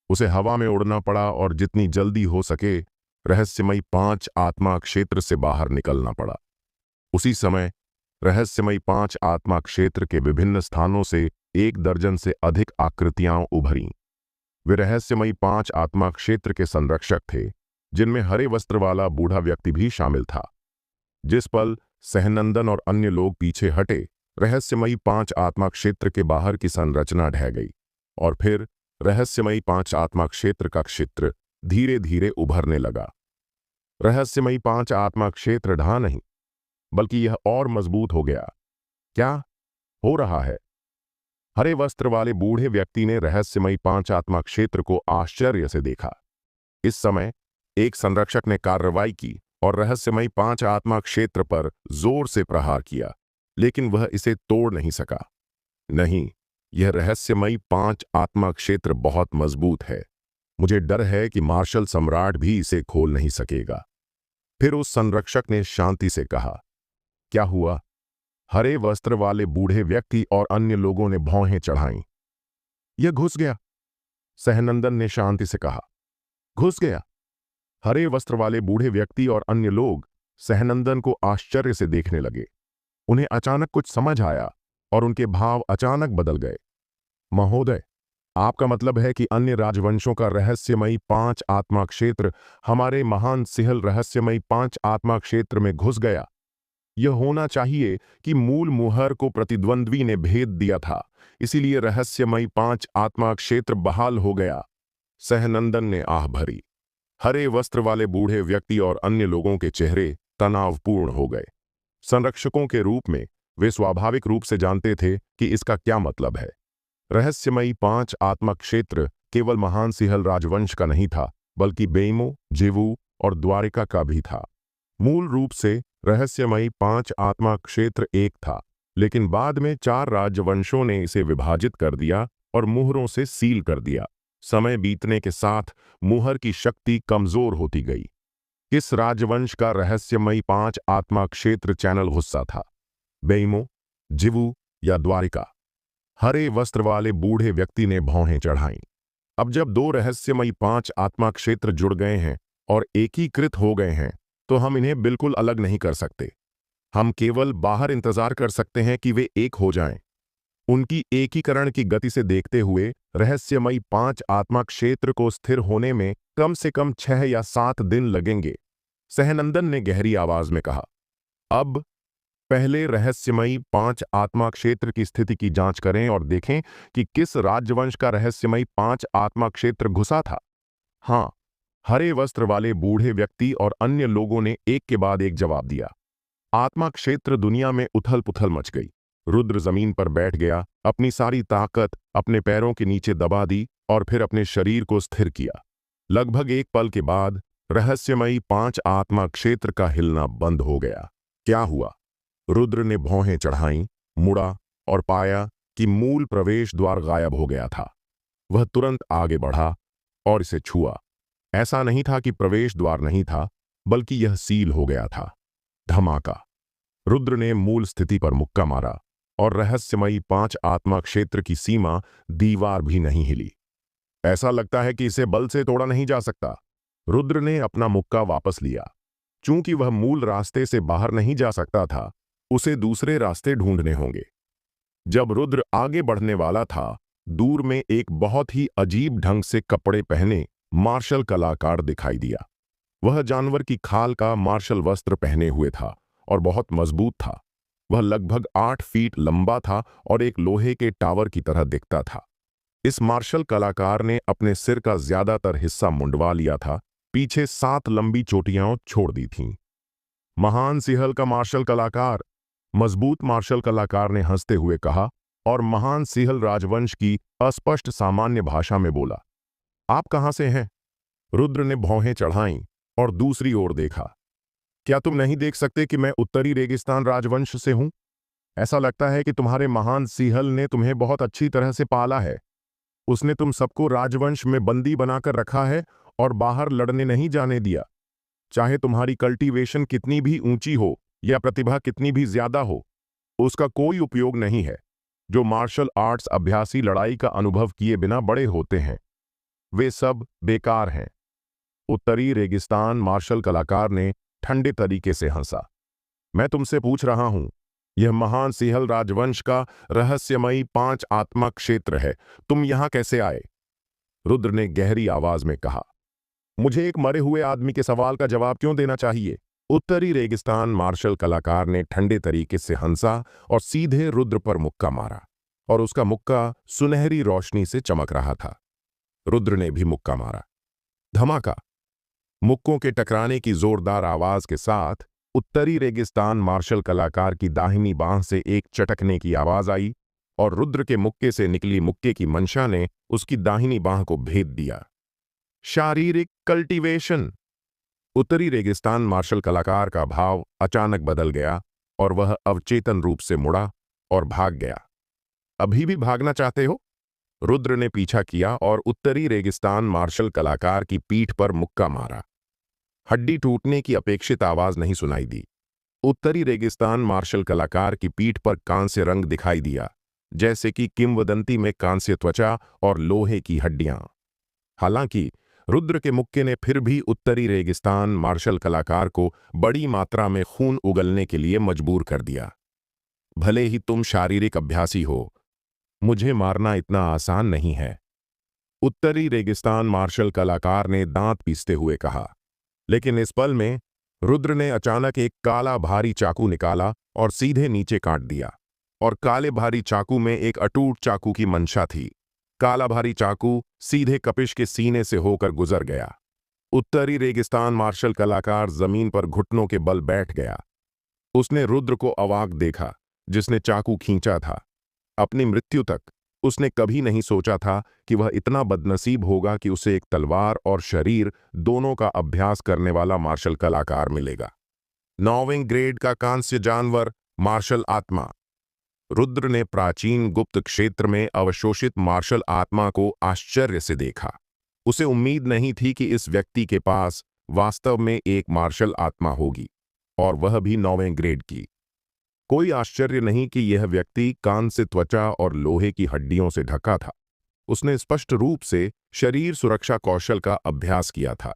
उसे हवा में उड़ना पड़ा और जितनी जल्दी हो सके रहस्यमयी 5 आत्मा क्षेत्र से बाहर निकलना पड़ा। उसी समय रहस्यमयी 5 आत्मा क्षेत्र के विभिन्न स्थानों से 1 दर्जन से अधिक आकृतियां उभरीं। वे रहस्यमयी 5 आत्मा क्षेत्र के संरक्षक थे, जिनमें हरे वस्त्र वाला बूढ़ा व्यक्ति भी शामिल था। जिस पल सहनंदन और अन्य लोग पीछे हटे, रहस्यमयी 5 आत्मा क्षेत्र के बाहर की संरचना ढह गई और फिर रहस्यमयी 5 आत्मा क्षेत्र का क्षेत्र धीरे धीरे उभरने लगा। रहस्यमयी 5 आत्मा क्षेत्र ढहा नहीं, बल्कि यह और मजबूत हो गया। क्या हो रहा है? हरे वस्त्र वाले बूढ़े व्यक्ति ने रहस्यमयी 5 आत्मा क्षेत्र को आश्चर्य से देखा। इस समय एक संरक्षक ने कार्रवाई की और रहस्यमयी 5 आत्मा क्षेत्र पर जोर से प्रहार किया, लेकिन वह इसे तोड़ नहीं सका। नहीं, यह रहस्यमयी 5 आत्मा क्षेत्र बहुत मजबूत है। मुझे डर है कि मार्शल सम्राट भी इसे खोल नहीं सकेगा। फिर उस संरक्षक ने शांति से कहा। क्या हुआ? हरे वस्त्र वाले बूढ़े व्यक्ति और अन्य लोगों ने भौहें चढ़ाईं। यह घुस गया, सहनंदन ने शांति से कहा। घुस गया? हरे वस्त्र वाले बूढ़े व्यक्ति और अन्य लोग सहनंदन को आश्चर्य से देखने लगे। उन्हें अचानक कुछ समझ आया और उनके भाव अचानक बदल गए। महोदय, आपका मतलब है कि अन्य राजवंशों का रहस्यमयी 5 आत्मा क्षेत्र हमारे महान सिहल रहस्यमयी 5 आत्मा क्षेत्र में घुस गया? यह होना चाहिए कि मूल मुहर को प्रतिद्वंद्वी ने भेद दिया था, इसीलिए रहस्यमयी 5 आत्मा क्षेत्र बहाल हो गया, सहनंदन ने आह भरी। हरे वस्त्र वाले बूढ़े व्यक्ति और अन्य लोगों के चेहरे तनावपूर्ण हो गए। संरक्षकों के रूप में वे स्वाभाविक रूप से जानते थे कि इसका क्या मतलब है। रहस्यमयी 5 आत्मा क्षेत्र केवल महान सिहल राजवंश का नहीं था, बल्कि बेइमो, जिवु और द्वारिका का भी था। मूल रूप से रहस्यमयी 5 आत्मा क्षेत्र एक था, लेकिन बाद में 4 राजवंशों ने इसे विभाजित कर दिया और मुहरों से सील कर दिया। समय बीतने के साथ मुहर की शक्ति कमजोर होती गई। किस राजवंश का रहस्यमयी 5 आत्मा क्षेत्र चैनल गुस्सा था? बेइमो, जिवु या द्वारिका? हरे वस्त्र वाले बूढ़े व्यक्ति ने भौहें चढ़ाईं। अब जब 2 रहस्यमयी 5 आत्मा क्षेत्र जुड़ गए हैं और एकीकृत हो गए हैं, तो हम इन्हें बिल्कुल अलग नहीं कर सकते। हम केवल बाहर इंतजार कर सकते हैं कि वे एक हो जाएं। उनकी एकीकरण की गति से देखते हुए रहस्यमयी 5 आत्मा क्षेत्र को स्थिर होने में कम से कम 6 या 7 दिन लगेंगे, सहनंदन ने गहरी आवाज में कहा। अब पहले रहस्यमयी 5 आत्मा क्षेत्र की स्थिति की जांच करें और देखें कि किस राजवंश का रहस्यमयी 5 आत्मा क्षेत्र घुसा था। हाँ, हरे वस्त्र वाले बूढ़े व्यक्ति और अन्य लोगों ने एक के बाद एक जवाब दिया। आत्मा क्षेत्र दुनिया में उथल पुथल मच गई। रुद्र जमीन पर बैठ गया, अपनी सारी ताकत अपने पैरों के नीचे दबा दी और फिर अपने शरीर को स्थिर किया। लगभग एक पल के बाद रहस्यमयी 5 आत्मा क्षेत्र का हिलना बंद हो गया। क्या हुआ? रुद्र ने भौहें चढ़ाईं, मुड़ा और पाया कि मूल प्रवेश द्वार गायब हो गया था। वह तुरंत आगे बढ़ा और इसे छुआ। ऐसा नहीं था कि प्रवेश द्वार नहीं था, बल्कि यह सील हो गया था। धमाका। रुद्र ने मूल स्थिति पर मुक्का मारा और रहस्यमयी 5 आत्मा क्षेत्र की सीमा दीवार भी नहीं हिली। ऐसा लगता है कि इसे बल से तोड़ा नहीं जा सकता। रुद्र ने अपना मुक्का वापस लिया। चूंकि वह मूल रास्ते से बाहर नहीं जा सकता था, उसे दूसरे रास्ते ढूंढने होंगे। जब रुद्र आगे बढ़ने वाला था, दूर में एक बहुत ही अजीब ढंग से कपड़े पहने मार्शल कलाकार दिखाई दिया। वह जानवर की खाल का मार्शल वस्त्र पहने हुए था और बहुत मजबूत था। वह लगभग 8 फीट लंबा था और एक लोहे के टावर की तरह दिखता था। इस मार्शल कलाकार ने अपने सिर का ज्यादातर हिस्सा मुंडवा लिया था, पीछे 7 लंबी चोटियां छोड़ दी थीं। महान सिंहल का मार्शल कलाकार, मजबूत मार्शल कलाकार ने हंसते हुए कहा और महान सिंहल राजवंश की अस्पष्ट सामान्य भाषा में बोला, आप कहां से हैं? रुद्र ने भौहें चढ़ाईं और दूसरी ओर देखा। क्या तुम नहीं देख सकते कि मैं उत्तरी रेगिस्तान राजवंश से हूं? ऐसा लगता है कि तुम्हारे महान सिंहल ने तुम्हें बहुत अच्छी तरह से पाला है। उसने तुम सबको राजवंश में बंदी बनाकर रखा है और बाहर लड़ने नहीं जाने दिया। चाहे तुम्हारी कल्टीवेशन कितनी भी ऊंची हो या प्रतिभा कितनी भी ज्यादा हो, उसका कोई उपयोग नहीं है। जो मार्शल आर्ट्स अभ्यासी लड़ाई का अनुभव किए बिना बड़े होते हैं, वे सब बेकार हैं। उत्तरी रेगिस्तान मार्शल कलाकार ने ठंडे तरीके से हंसा। मैं तुमसे पूछ रहा हूं, यह महान सिंहल राजवंश का रहस्यमयी 5 आत्मा क्षेत्र है। तुम यहां कैसे आए? रुद्र ने गहरी आवाज में कहा। मुझे एक मरे हुए आदमी के सवाल का जवाब क्यों देना चाहिए? उत्तरी रेगिस्तान मार्शल कलाकार ने ठंडे तरीके से हंसा और सीधे रुद्र पर मुक्का मारा, और उसका मुक्का सुनहरी रोशनी से चमक रहा था। रुद्र ने भी मुक्का मारा। धमाका। मुक्कों के टकराने की जोरदार आवाज के साथ उत्तरी रेगिस्तान मार्शल कलाकार की दाहिनी बांह से एक चटकने की आवाज आई और रुद्र के मुक्के से निकली मुक्के की मंशा ने उसकी दाहिनी बांह को भेद दिया। शारीरिक कल्टीवेशन। उत्तरी रेगिस्तान मार्शल कलाकार का भाव अचानक बदल गया और वह अवचेतन रूप से मुड़ा और भाग गया। अभी भी भागना चाहते हो? रुद्र ने पीछा किया और उत्तरी रेगिस्तान मार्शल कलाकार की पीठ पर मुक्का मारा। हड्डी टूटने की अपेक्षित आवाज नहीं सुनाई दी। उत्तरी रेगिस्तान मार्शल कलाकार की पीठ पर कांस्य रंग दिखाई दिया, जैसे कि किंवदंती में कांस्य त्वचा और लोहे की हड्डियां। हालांकि रुद्र के मुक्के ने फिर भी उत्तरी रेगिस्तान मार्शल कलाकार को बड़ी मात्रा में खून उगलने के लिए मजबूर कर दिया। भले ही तुम शारीरिक अभ्यासी हो, मुझे मारना इतना आसान नहीं है, उत्तरी रेगिस्तान मार्शल कलाकार ने दांत पीसते हुए कहा। लेकिन इस पल में रुद्र ने अचानक एक काला भारी चाकू निकाला और सीधे नीचे काट दिया, और काले भारी चाकू में एक अटूट चाकू की मंशा थी। काला भारी चाकू सीधे कपिश के सीने से होकर गुजर गया। उत्तरी रेगिस्तान मार्शल कलाकार जमीन पर घुटनों के बल बैठ गया। उसने रुद्र को अवाक देखा, जिसने चाकू खींचा था। अपनी मृत्यु तक उसने कभी नहीं सोचा था कि वह इतना बदनसीब होगा कि उसे एक तलवार और शरीर दोनों का अभ्यास करने वाला मार्शल कलाकार मिलेगा। 9वें ग्रेड का कांस्य जानवर मार्शल आत्मा। रुद्र ने प्राचीन गुप्त क्षेत्र में अवशोषित मार्शल आत्मा को आश्चर्य से देखा। उसे उम्मीद नहीं थी कि इस व्यक्ति के पास वास्तव में एक मार्शल आत्मा होगी, और वह भी 9वें ग्रेड की। कोई आश्चर्य नहीं कि यह व्यक्ति कांस्य त्वचा और लोहे की हड्डियों से ढका था। उसने स्पष्ट रूप से शरीर सुरक्षा कौशल का अभ्यास किया था।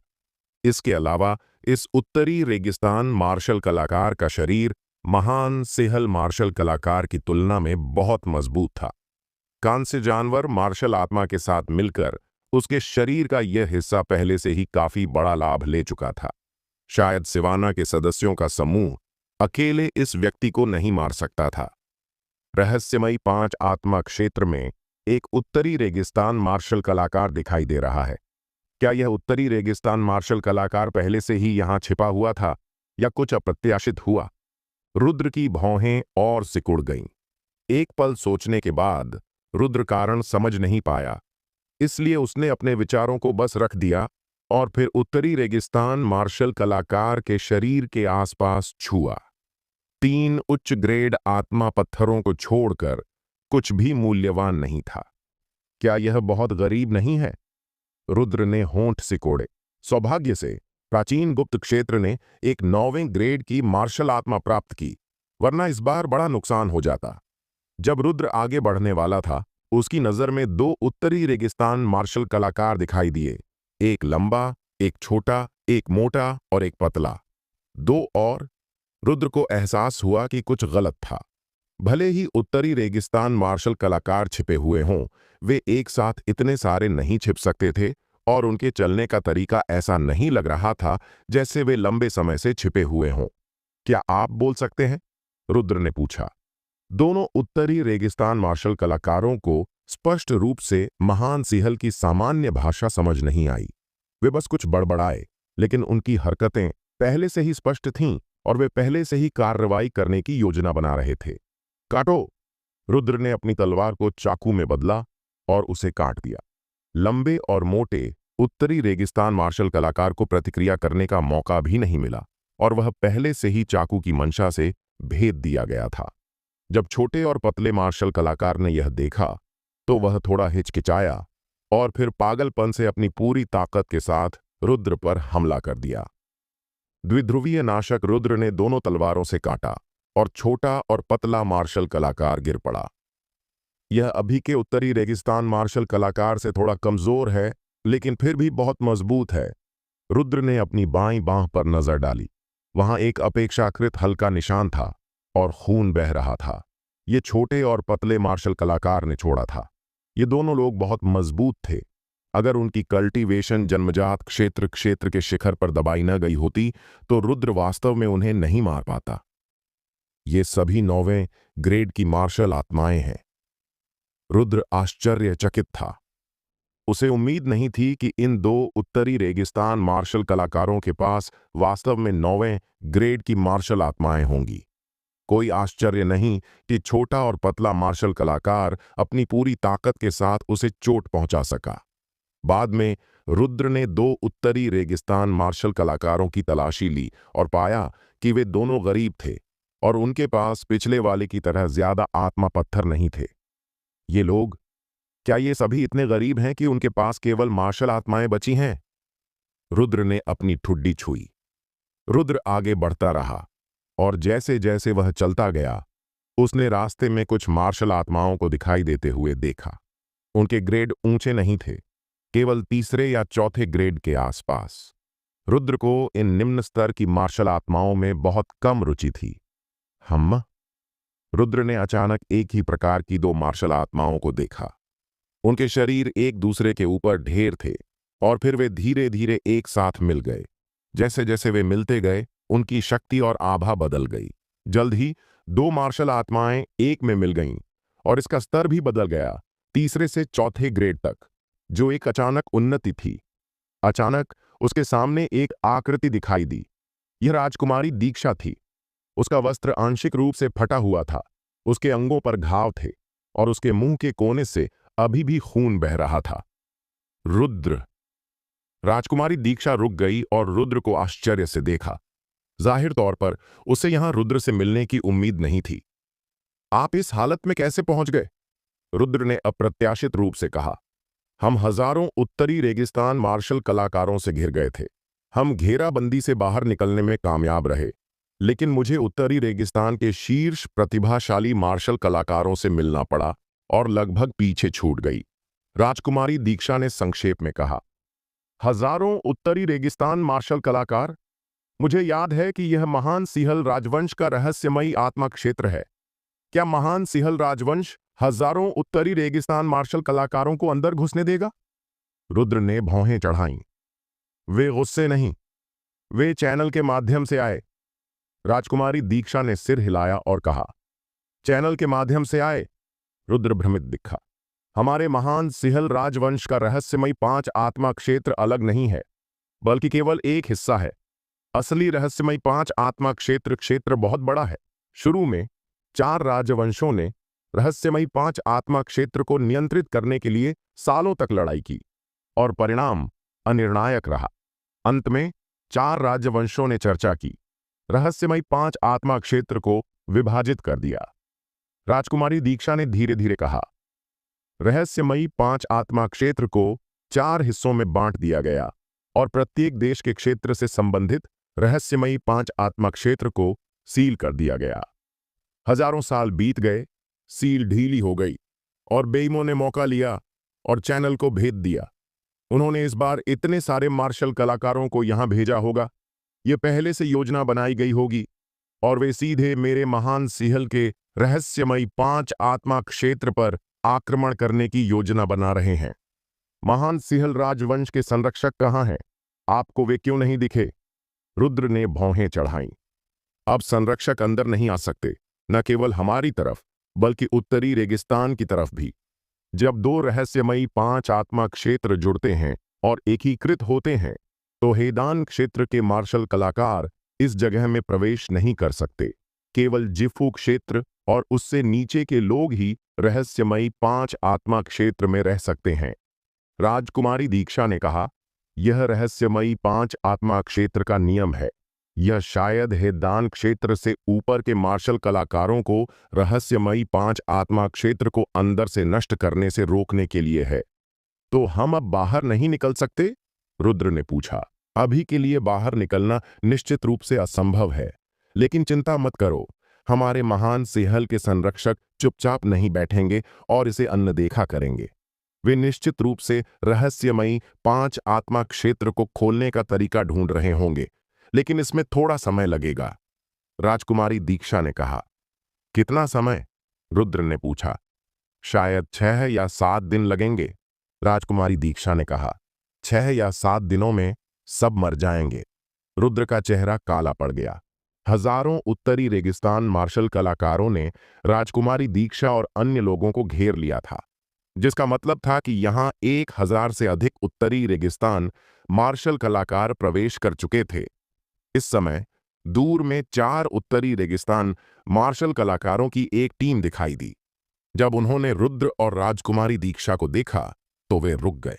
इसके अलावा इस उत्तरी रेगिस्तान मार्शल कलाकार का शरीर महान सिंहल मार्शल कलाकार की तुलना में बहुत मजबूत था। कांस्य जानवर मार्शल आत्मा के साथ मिलकर उसके शरीर का यह हिस्सा पहले से ही काफी बड़ा लाभ ले चुका था। शायद सिवाना के सदस्यों का समूह अकेले इस व्यक्ति को नहीं मार सकता था। रहस्यमयी 5 आत्मा क्षेत्र में एक उत्तरी रेगिस्तान मार्शल कलाकार दिखाई दे रहा है। क्या यह उत्तरी रेगिस्तान मार्शल कलाकार पहले से ही यहां छिपा हुआ था, या कुछ अप्रत्याशित हुआ? रुद्र की भौहें और सिकुड़ गईं। एक पल सोचने के बाद रुद्र कारण समझ नहीं पाया, इसलिए उसने अपने विचारों को बस रख दिया और फिर उत्तरी रेगिस्तान मार्शल कलाकार के शरीर के आसपास छुआ। 3 उच्च ग्रेड आत्मा पत्थरों को छोड़कर कुछ भी मूल्यवान नहीं था। क्या यह बहुत गरीब नहीं है? रुद्र ने होंठ सिकोड़े। सौभाग्य से प्राचीन गुप्त क्षेत्र ने एक 9वें ग्रेड की मार्शल आत्मा प्राप्त की, वरना इस बार बड़ा नुकसान हो जाता। जब रुद्र आगे बढ़ने वाला था, उसकी नजर में 2 उत्तरी रेगिस्तान मार्शल कलाकार दिखाई दिए। एक लंबा, एक छोटा, एक मोटा और एक पतला। 2 और। रुद्र को एहसास हुआ कि कुछ गलत था। भले ही उत्तरी रेगिस्तान मार्शल कलाकार छिपे हुए हों, वे एक साथ इतने सारे नहीं छिप सकते थे और उनके चलने का तरीका ऐसा नहीं लग रहा था जैसे वे लंबे समय से छिपे हुए हों। क्या आप बोल सकते हैं? रुद्र ने पूछा। दोनों उत्तरी रेगिस्तान मार्शल कलाकारों को स्पष्ट रूप से महान सिंहल की सामान्य भाषा समझ नहीं आई। वे बस कुछ बड़बड़ाए, लेकिन उनकी हरकतें पहले से ही स्पष्ट थीं और वे पहले से ही कार्रवाई करने की योजना बना रहे थे। काटो! रुद्र ने अपनी तलवार को चाकू में बदला और उसे काट दिया। लंबे और मोटे उत्तरी रेगिस्तान मार्शल कलाकार को प्रतिक्रिया करने का मौका भी नहीं मिला और वह पहले से ही चाकू की मंशा से भेद दिया गया था। जब छोटे और पतले मार्शल कलाकार ने यह देखा तो वह थोड़ा हिचकिचाया और फिर पागलपन से अपनी पूरी ताकत के साथ रुद्र पर हमला कर दिया। द्विध्रुवीय नाशक रुद्र ने दोनों तलवारों से काटा और छोटा और पतला मार्शल कलाकार गिर पड़ा। यह अभी के उत्तरी रेगिस्तान मार्शल कलाकार से थोड़ा कमजोर है, लेकिन फिर भी बहुत मजबूत है। रुद्र ने अपनी बाईं बांह पर नजर डाली। वहां एक अपेक्षाकृत हल्का निशान था और खून बह रहा था। ये छोटे और पतले मार्शल कलाकार ने छोड़ा था। ये दोनों लोग बहुत मजबूत थे। अगर उनकी कल्टीवेशन जन्मजात क्षेत्र के शिखर पर दबाई न गई होती तो रुद्र वास्तव में उन्हें नहीं मार पाता। ये सभी 9वें ग्रेड की मार्शल आत्माएं हैं। रुद्र आश्चर्यचकित था। उसे उम्मीद नहीं थी कि इन 2 उत्तरी रेगिस्तान मार्शल कलाकारों के पास वास्तव में 9वें ग्रेड की मार्शल आत्माएं होंगी। कोई आश्चर्य नहीं कि छोटा और पतला मार्शल कलाकार अपनी पूरी ताकत के साथ उसे चोट पहुंचा सका। बाद में रुद्र ने 2 उत्तरी रेगिस्तान मार्शल कलाकारों की तलाशी ली और पाया कि वे दोनों गरीब थे और उनके पास पिछले वाले की तरह ज्यादा आत्मा पत्थर नहीं थे। ये लोग, क्या ये सभी इतने गरीब हैं कि उनके पास केवल मार्शल आत्माएं बची हैं? रुद्र ने अपनी ठुड्डी छुई। रुद्र आगे बढ़ता रहा और जैसे जैसे वह चलता गया, उसने रास्ते में कुछ मार्शल आत्माओं को दिखाई देते हुए देखा। उनके ग्रेड ऊंचे नहीं थे, केवल तीसरे या चौथे ग्रेड के आसपास। रुद्र को इन निम्न स्तर की मार्शल आत्माओं में बहुत कम रुचि थी। रुद्र ने अचानक एक ही प्रकार की 2 मार्शल आत्माओं को देखा। उनके शरीर एक दूसरे के ऊपर ढेर थे और फिर वे धीरे धीरे एक साथ मिल गए। जैसे जैसे वे मिलते गए, उनकी शक्ति और आभा बदल गई। जल्द ही 2 मार्शल आत्माएं एक में मिल गईं और इसका स्तर भी बदल गया, तीसरे से चौथे ग्रेड तक, जो एक अचानक उन्नति थी। अचानक उसके सामने एक आकृति दिखाई दी। यह राजकुमारी दीक्षा थी। उसका वस्त्र आंशिक रूप से फटा हुआ था, उसके अंगों पर घाव थे और उसके मुंह के कोने से अभी भी खून बह रहा था। रुद्र! राजकुमारी दीक्षा रुक गई और रुद्र को आश्चर्य से देखा। जाहिर तौर पर उसे यहां रुद्र से मिलने की उम्मीद नहीं थी। आप इस हालत में कैसे पहुंच गए? रुद्र ने अप्रत्याशित रूप से कहा। हम हजारों उत्तरी रेगिस्तान मार्शल कलाकारों से घिर गए थे। हम घेराबंदी से बाहर निकलने में कामयाब रहे, लेकिन मुझे उत्तरी रेगिस्तान के शीर्ष प्रतिभाशाली मार्शल कलाकारों से मिलना पड़ा और लगभग पीछे छूट गई। राजकुमारी दीक्षा ने संक्षेप में कहा। हजारों उत्तरी रेगिस्तान मार्शल कलाकार? मुझे याद है कि यह महान सिंहल राजवंश का रहस्यमयी आत्मा क्षेत्र है। क्या महान सिंहल राजवंश हजारों उत्तरी रेगिस्तान मार्शल कलाकारों को अंदर घुसने देगा? रुद्र ने भौहें चढ़ाईं। वे गुस्से नहीं, वे चैनल के माध्यम से आए। राजकुमारी दीक्षा ने सिर हिलाया और कहा। चैनल के माध्यम से आए? रुद्र भ्रमित दिखा। हमारे महान सिंहल राजवंश का रहस्यमयी 5 आत्मा क्षेत्र अलग नहीं है, बल्कि केवल एक हिस्सा है। असली रहस्यमयी 5 आत्मा क्षेत्र बहुत बड़ा है। शुरू में 4 राजवंशों ने रहस्यमयी 5 आत्मा क्षेत्र को नियंत्रित करने के लिए सालों तक लड़ाई की और परिणाम अनिर्णायक रहा। अंत में 4 राजवंशों ने चर्चा की, रहस्यमयी 5 आत्मा क्षेत्र को विभाजित कर दिया। राजकुमारी दीक्षा ने धीरे धीरे कहा, रहस्यमयी 5 आत्मा क्षेत्र को 4 हिस्सों में बांट दिया गया और प्रत्येक देश के क्षेत्र से संबंधित रहस्यमयी 5 आत्मा क्षेत्र को सील कर दिया गया। हजारों साल बीत गए, सील ढीली हो गई और बेईमों ने मौका लिया और चैनल को भेद दिया। उन्होंने इस बार इतने सारे मार्शल कलाकारों को यहां भेजा होगा, ये पहले से योजना बनाई गई होगी और वे सीधे मेरे महान सिहल के रहस्यमयी 5 आत्मा क्षेत्र पर आक्रमण करने की योजना बना रहे हैं। महान सिहल राजवंश के संरक्षक कहाँ हैं? आपको वे क्यों नहीं दिखे? रुद्र ने भौहें चढ़ाईं। अब संरक्षक अंदर नहीं आ सकते, न केवल हमारी तरफ बल्कि उत्तरी रेगिस्तान की तरफ भी। जब 2 रहस्यमयी 5 आत्मा क्षेत्र जुड़ते हैं और एकीकृत होते हैं तो हेदान क्षेत्र के मार्शल कलाकार इस जगह में प्रवेश नहीं कर सकते। केवल जिफू क्षेत्र और उससे नीचे के लोग ही रहस्यमयी 5 आत्मा क्षेत्र में रह सकते हैं। राजकुमारी दीक्षा ने कहा, यह रहस्यमयी 5 आत्मा क्षेत्र का नियम है। यह शायद हेदान क्षेत्र से ऊपर के मार्शल कलाकारों को रहस्यमयी 5 आत्मा क्षेत्र को अंदर से नष्ट करने से रोकने के लिए है। तो हम अब बाहर नहीं निकल सकते? रुद्र ने पूछा। अभी के लिए बाहर निकलना निश्चित रूप से असंभव है, लेकिन चिंता मत करो, हमारे महान सिहल के संरक्षक चुपचाप नहीं बैठेंगे और इसे अनदेखा करेंगे। वे निश्चित रूप से रहस्यमयी 5 आत्मा क्षेत्र को खोलने का तरीका ढूंढ रहे होंगे, लेकिन इसमें थोड़ा समय लगेगा। राजकुमारी दीक्षा ने कहा। कितना समय? रुद्र ने पूछा। शायद 6 या 7 दिन लगेंगे, राजकुमारी दीक्षा ने कहा। 6 या 7 दिनों में सब मर जाएंगे। रुद्र का चेहरा काला पड़ गया। हजारों उत्तरी रेगिस्तान मार्शल कलाकारों ने राजकुमारी दीक्षा और अन्य लोगों को घेर लिया था, जिसका मतलब था कि यहां 1000 से अधिक उत्तरी रेगिस्तान मार्शल कलाकार प्रवेश कर चुके थे। इस समय दूर में 4 उत्तरी रेगिस्तान मार्शल कलाकारों की एक टीम दिखाई दी। जब उन्होंने रुद्र और राजकुमारी दीक्षा को देखा तो वे रुक गए।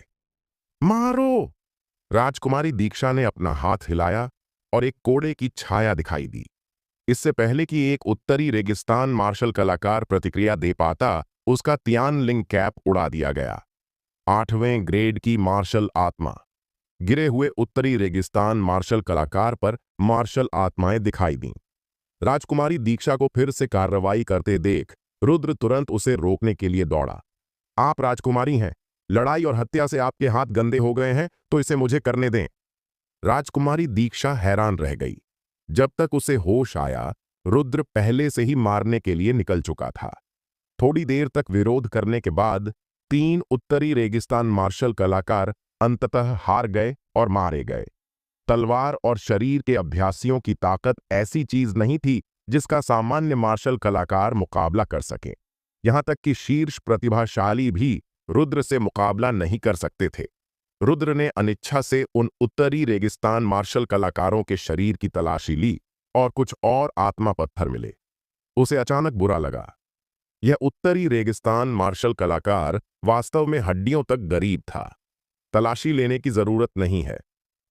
मारो! राजकुमारी दीक्षा ने अपना हाथ हिलाया और एक कोड़े की छाया दिखाई दी। इससे पहले कि एक उत्तरी रेगिस्तान मार्शल कलाकार प्रतिक्रिया दे पाता, उसका तियानलिंग कैप उड़ा दिया गया। 8वें ग्रेड की मार्शल आत्मा। गिरे हुए उत्तरी रेगिस्तान मार्शल कलाकार पर मार्शल आत्माएं दिखाई दीं। राजकुमारी दीक्षा को फिर से कार्रवाई करते देख रुद्र तुरंत उसे रोकने के लिए दौड़ा। आप राजकुमारी हैं, लड़ाई और हत्या से आपके हाथ गंदे हो गए हैं, तो इसे मुझे करने दें। राजकुमारी दीक्षा हैरान रह गई। जब तक उसे होश आया, रुद्र पहले से ही मारने के लिए निकल चुका था। थोड़ी देर तक विरोध करने के बाद 3 उत्तरी रेगिस्तान मार्शल कलाकार अंततः हार गए और मारे गए। तलवार और शरीर के अभ्यासियों की ताकत ऐसी चीज नहीं थी जिसका सामान्य मार्शल कलाकार मुकाबला कर सके। यहां तक कि शीर्ष प्रतिभाशाली भी रुद्र से मुकाबला नहीं कर सकते थे। रुद्र ने अनिच्छा से उन उत्तरी रेगिस्तान मार्शल कलाकारों के शरीर की तलाशी ली और कुछ और आत्मा पत्थर मिले। उसे अचानक बुरा लगा। यह उत्तरी रेगिस्तान मार्शल कलाकार वास्तव में हड्डियों तक गरीब था। तलाशी लेने की जरूरत नहीं है।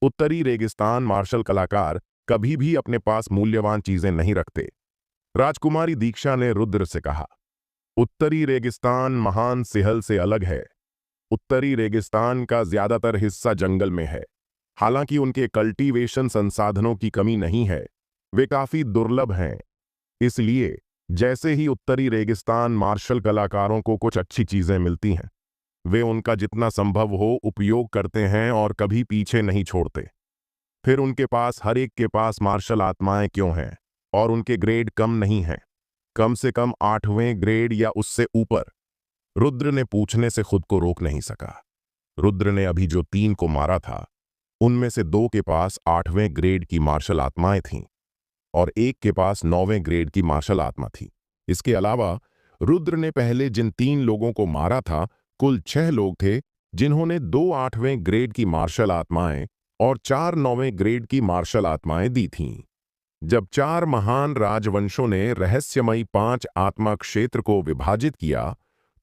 उत्तरी रेगिस्तान मार्शल कलाकार कभी भी अपने पास मूल्यवान चीजें नहीं रखते। राजकुमारी दीक्षा ने रुद्र से कहा, उत्तरी रेगिस्तान महान सिहल से अलग है। उत्तरी रेगिस्तान का ज्यादातर हिस्सा जंगल में है। हालांकि उनके कल्टीवेशन संसाधनों की कमी नहीं है, वे काफी दुर्लभ हैं। इसलिए जैसे ही उत्तरी रेगिस्तान मार्शल कलाकारों को कुछ अच्छी चीजें मिलती हैं, वे उनका जितना संभव हो उपयोग करते हैं और कभी पीछे नहीं छोड़ते। फिर उनके पास हर एक के पास मार्शल आत्माएं क्यों हैं और उनके ग्रेड कम नहीं हैं, कम से कम 8वें ग्रेड या उससे ऊपर। रुद्र ने पूछने से खुद को रोक नहीं सका। रुद्र ने अभी जो 3 को मारा था, उनमें से 2 के पास 8वें ग्रेड की मार्शल आत्माएं थीं और 1 के पास 9वें ग्रेड की मार्शल आत्मा थी। इसके अलावा रुद्र ने पहले जिन 3 लोगों को मारा था, कुल 6 लोग थे जिन्होंने 2 8वें ग्रेड की मार्शल आत्माएं और 4 9वें ग्रेड की मार्शल आत्माएं दी थीं। जब 4 महान राजवंशों ने रहस्यमयी 5 आत्मा क्षेत्र को विभाजित किया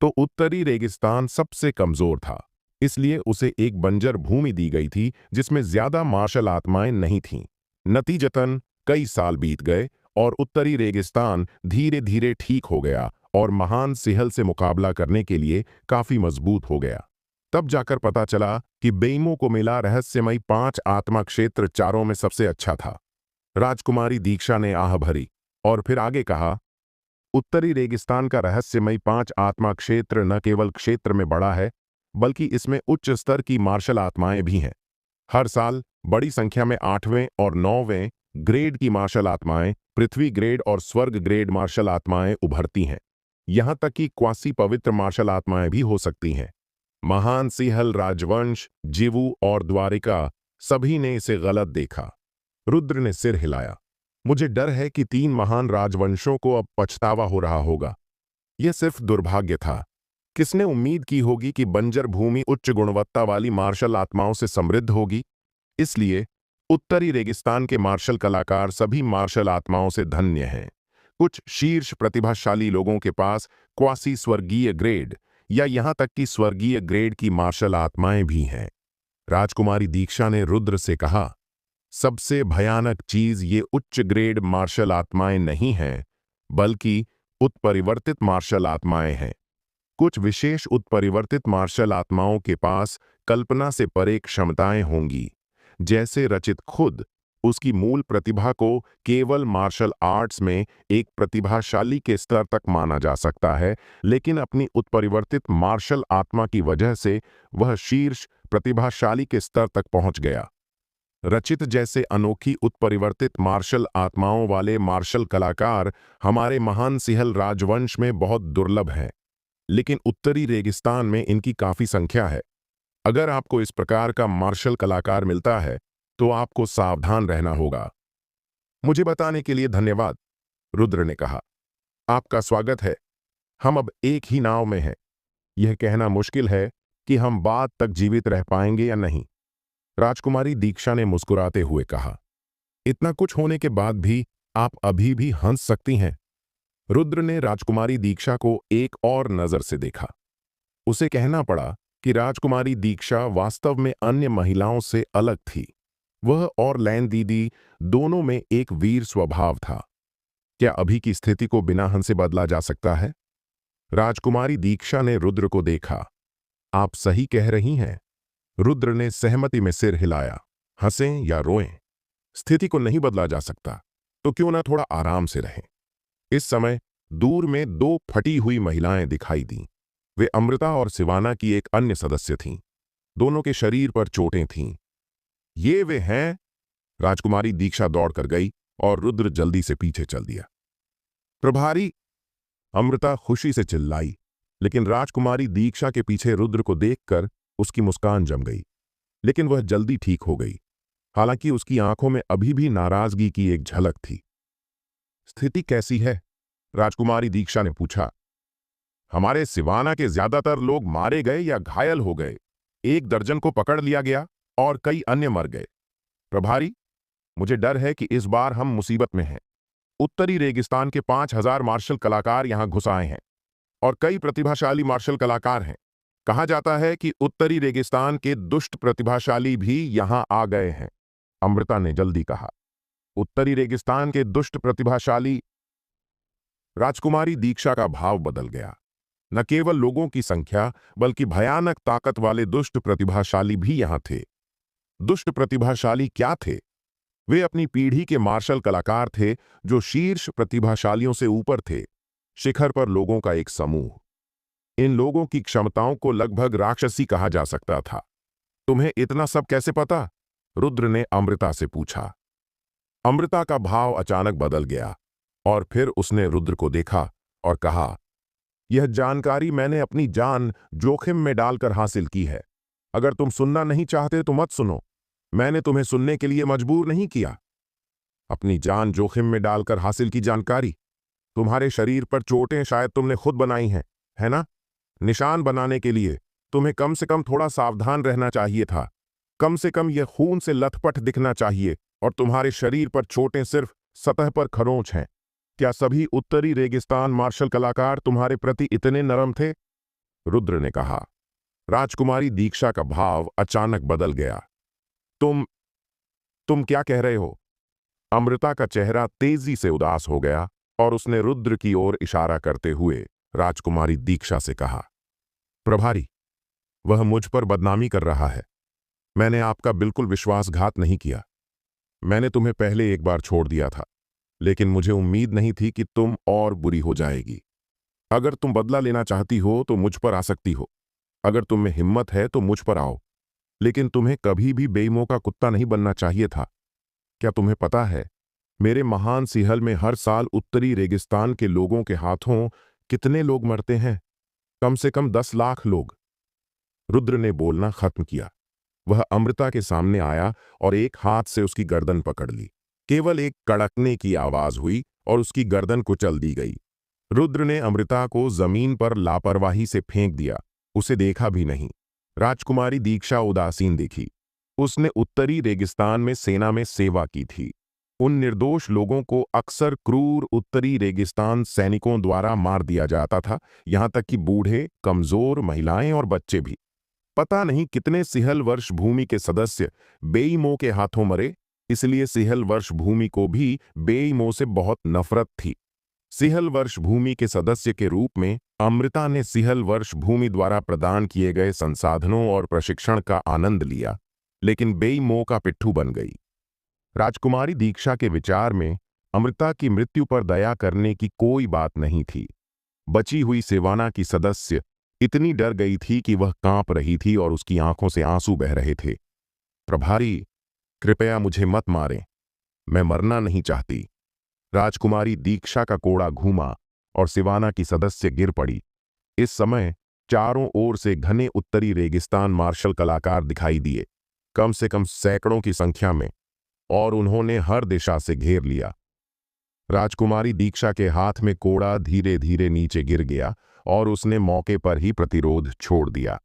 तो उत्तरी रेगिस्तान सबसे कमजोर था। इसलिए उसे एक बंजर भूमि दी गई थी जिसमें ज्यादा मार्शल आत्माएं नहीं थीं। नतीजतन कई साल बीत गए और उत्तरी रेगिस्तान धीरे धीरे ठीक हो गया और महान सिहल से मुकाबला करने के लिए काफी मजबूत हो गया। तब जाकर पता चला कि बेइमो को मिला रहस्यमयी 5 आत्मा क्षेत्र चारों में सबसे अच्छा था। राजकुमारी दीक्षा ने आह भरी और फिर आगे कहा, उत्तरी रेगिस्तान का रहस्यमयी 5 आत्मा क्षेत्र न केवल क्षेत्र में बड़ा है, बल्कि इसमें उच्च स्तर की मार्शल आत्माएं भी हैं। हर साल बड़ी संख्या में 8वें और 9वें ग्रेड की मार्शल आत्माएं, पृथ्वी ग्रेड और स्वर्ग ग्रेड मार्शल आत्माएं उभरती हैं। यहां तक कि क्वासी पवित्र मार्शल आत्माएं भी हो सकती हैं। महान सिंहल राजवंश, जिवु और द्वारिका सभी ने इसे गलत देखा। रुद्र ने सिर हिलाया। मुझे डर है कि 3 महान राजवंशों को अब पछतावा हो रहा होगा। यह सिर्फ दुर्भाग्य था। किसने उम्मीद की होगी कि बंजर भूमि उच्च गुणवत्ता वाली मार्शल आत्माओं से समृद्ध होगी? इसलिए उत्तरी रेगिस्तान के मार्शल कलाकार सभी मार्शल आत्माओं से धन्य हैं। कुछ शीर्ष प्रतिभाशाली लोगों के पास क्वासी स्वर्गीय ग्रेड या यहां तक कि स्वर्गीय ग्रेड की मार्शल आत्माएं भी हैं। राजकुमारी दीक्षा ने रुद्र से कहा, सबसे भयानक चीज ये उच्च ग्रेड मार्शल आत्माएं नहीं हैं, बल्कि उत्परिवर्तित मार्शल आत्माएं हैं। कुछ विशेष उत्परिवर्तित मार्शल आत्माओं के पास कल्पना से परे क्षमताएं होंगी। जैसे रचित खुद उसकी मूल प्रतिभा को केवल मार्शल आर्ट्स में एक प्रतिभाशाली के स्तर तक माना जा सकता है, लेकिन अपनी उत्परिवर्तित मार्शल आत्मा की वजह से वह शीर्ष प्रतिभाशाली के स्तर तक पहुंच गया। रचित जैसे अनोखी उत्परिवर्तित मार्शल आत्माओं वाले मार्शल कलाकार हमारे महान सिंहल राजवंश में बहुत दुर्लभ हैं, लेकिन उत्तरी रेगिस्तान में इनकी काफी संख्या है। अगर आपको इस प्रकार का मार्शल कलाकार मिलता है तो आपको सावधान रहना होगा। मुझे बताने के लिए धन्यवाद, रुद्र ने कहा। आपका स्वागत है। हम अब एक ही नाव में हैं। यह कहना मुश्किल है कि हम बाद तक जीवित रह पाएंगे या नहीं। राजकुमारी दीक्षा ने मुस्कुराते हुए कहा, इतना कुछ होने के बाद भी आप अभी भी हंस सकती हैं। रुद्र ने राजकुमारी दीक्षा को एक और नजर से देखा। उसे कहना पड़ा कि राजकुमारी दीक्षा वास्तव में अन्य महिलाओं से अलग थी। वह और लैन दीदी दोनों में एक वीर स्वभाव था। क्या अभी की स्थिति को बिना हंसे बदला जा सकता है? राजकुमारी दीक्षा ने रुद्र को देखा। आप सही कह रही हैं। रुद्र ने सहमति में सिर हिलाया। हंसें या रोएं, स्थिति को नहीं बदला जा सकता, तो क्यों ना थोड़ा आराम से रहें। इस समय दूर में 2 फटी हुई महिलाएं दिखाई दीं। वे अमृता और शिवाना की एक अन्य सदस्य थीं। दोनों के शरीर पर चोटें थीं। ये वे हैं। राजकुमारी दीक्षा दौड़कर गई और रुद्र जल्दी से पीछे चल दिया। प्रभारी, अमृता खुशी से चिल्लाई, लेकिन राजकुमारी दीक्षा के पीछे रुद्र को देखकर उसकी मुस्कान जम गई। लेकिन वह जल्दी ठीक हो गई, हालांकि उसकी आंखों में अभी भी नाराजगी की एक झलक थी। स्थिति कैसी है? राजकुमारी दीक्षा ने पूछा। हमारे सिवाना के ज्यादातर लोग मारे गए या घायल हो गए। 1 दर्जन को पकड़ लिया गया और कई अन्य मर गए। प्रभारी, मुझे डर है कि इस बार हम मुसीबत में हैं। उत्तरी रेगिस्तान के 5000 मार्शल कलाकार यहां घुस आए हैं और कई प्रतिभाशाली मार्शल कलाकार हैं। कहा जाता है कि उत्तरी रेगिस्तान के दुष्ट प्रतिभाशाली भी यहां आ गए हैं। अमृता ने जल्दी कहा। उत्तरी रेगिस्तान के दुष्ट प्रतिभाशाली? राजकुमारी दीक्षा का भाव बदल गया। न केवल लोगों की संख्या, बल्कि भयानक ताकत वाले दुष्ट प्रतिभाशाली भी यहां थे। दुष्ट प्रतिभाशाली क्या थे? वे अपनी पीढ़ी के मार्शल कलाकार थे जो शीर्ष प्रतिभाशालियों से ऊपर थे, शिखर पर लोगों का एक समूह। इन लोगों की क्षमताओं को लगभग राक्षसी कहा जा सकता था। तुम्हें इतना सब कैसे पता? रुद्र ने अमृता से पूछा। अमृता का भाव अचानक बदल गया और फिर उसने रुद्र को देखा और कहा, यह जानकारी मैंने अपनी जान जोखिम में डालकर हासिल की है। अगर तुम सुनना नहीं चाहते तो मत सुनो। मैंने तुम्हें सुनने के लिए मजबूर नहीं किया। अपनी जान जोखिम में डालकर हासिल की जानकारी? तुम्हारे शरीर पर चोटें शायद तुमने खुद बनाई हैं, है ना? निशान बनाने के लिए तुम्हें कम से कम थोड़ा सावधान रहना चाहिए था। कम से कम यह खून से लथपथ दिखना चाहिए और तुम्हारे शरीर पर चोटें सिर्फ सतह पर खरोंच हैं। क्या सभी उत्तरी रेगिस्तान मार्शल कलाकार तुम्हारे प्रति इतने नरम थे? रुद्र ने कहा। राजकुमारी दीक्षा का भाव अचानक बदल गया। तुम क्या कह रहे हो? अमृता का चेहरा तेजी से उदास हो गया और उसने रुद्र की ओर इशारा करते हुए राजकुमारी दीक्षा से कहा, प्रभारी, वह मुझ पर बदनामी कर रहा है। मैंने आपका बिल्कुल विश्वासघात नहीं किया। मैंने तुम्हें पहले एक बार छोड़ दिया था, लेकिन मुझे उम्मीद नहीं थी कि तुम और बुरी हो जाएगी। अगर तुम बदला लेना चाहती हो तो मुझ पर आ सकती हो। अगर तुम में हिम्मत है तो मुझ पर आओ, लेकिन तुम्हें कभी भी बेईमों का कुत्ता नहीं बनना चाहिए था। क्या तुम्हें पता है, मेरे महान सिहल में हर साल उत्तरी रेगिस्तान के लोगों के हाथों कितने लोग मरते हैं? कम से कम 10 लाख लोग। रुद्र ने बोलना खत्म किया। वह अमृता के सामने आया और एक हाथ से उसकी गर्दन पकड़ ली। केवल एक कड़कने की आवाज हुई और उसकी गर्दन कुचल दी गई। रुद्र ने अमृता को जमीन पर लापरवाही से फेंक दिया। उसे देखा भी नहीं। राजकुमारी दीक्षा उदासीन दिखी। उसने उत्तरी रेगिस्तान में सेना में सेवा की थी। उन निर्दोष लोगों को अक्सर क्रूर उत्तरी रेगिस्तान सैनिकों द्वारा मार दिया जाता था, यहां तक कि बूढ़े, कमजोर, महिलाएं और बच्चे भी। पता नहीं कितने सिहल वर्ष भूमि के सदस्य बेईमो के हाथों मरे, इसलिए सिहल वर्ष भूमि को भी बेईमो से बहुत नफरत थी। सिहल वर्ष भूमि के सदस्य के रूप में अमृता ने सिहल वर्ष भूमि द्वारा प्रदान किए गए संसाधनों और प्रशिक्षण का आनंद लिया, लेकिन बेईमो का पिट्ठू बन गई। राजकुमारी दीक्षा के विचार में अमृता की मृत्यु पर दया करने की कोई बात नहीं थी। बची हुई सिवाना की सदस्य इतनी डर गई थी कि वह कांप रही थी और उसकी आंखों से आंसू बह रहे थे। प्रभारी, कृपया मुझे मत मारें, मैं मरना नहीं चाहती। राजकुमारी दीक्षा का कोड़ा घूमा और सिवाना की सदस्य गिर पड़ी। इस समय चारों ओर से घने उत्तरी रेगिस्तान मार्शल कलाकार दिखाई दिए, कम से कम सैकड़ों की संख्या में, और उन्होंने हर दिशा से घेर लिया। राजकुमारी दीक्षा के हाथ में कोड़ा धीरे धीरे नीचे गिर गया और उसने मौके पर ही प्रतिरोध छोड़ दिया।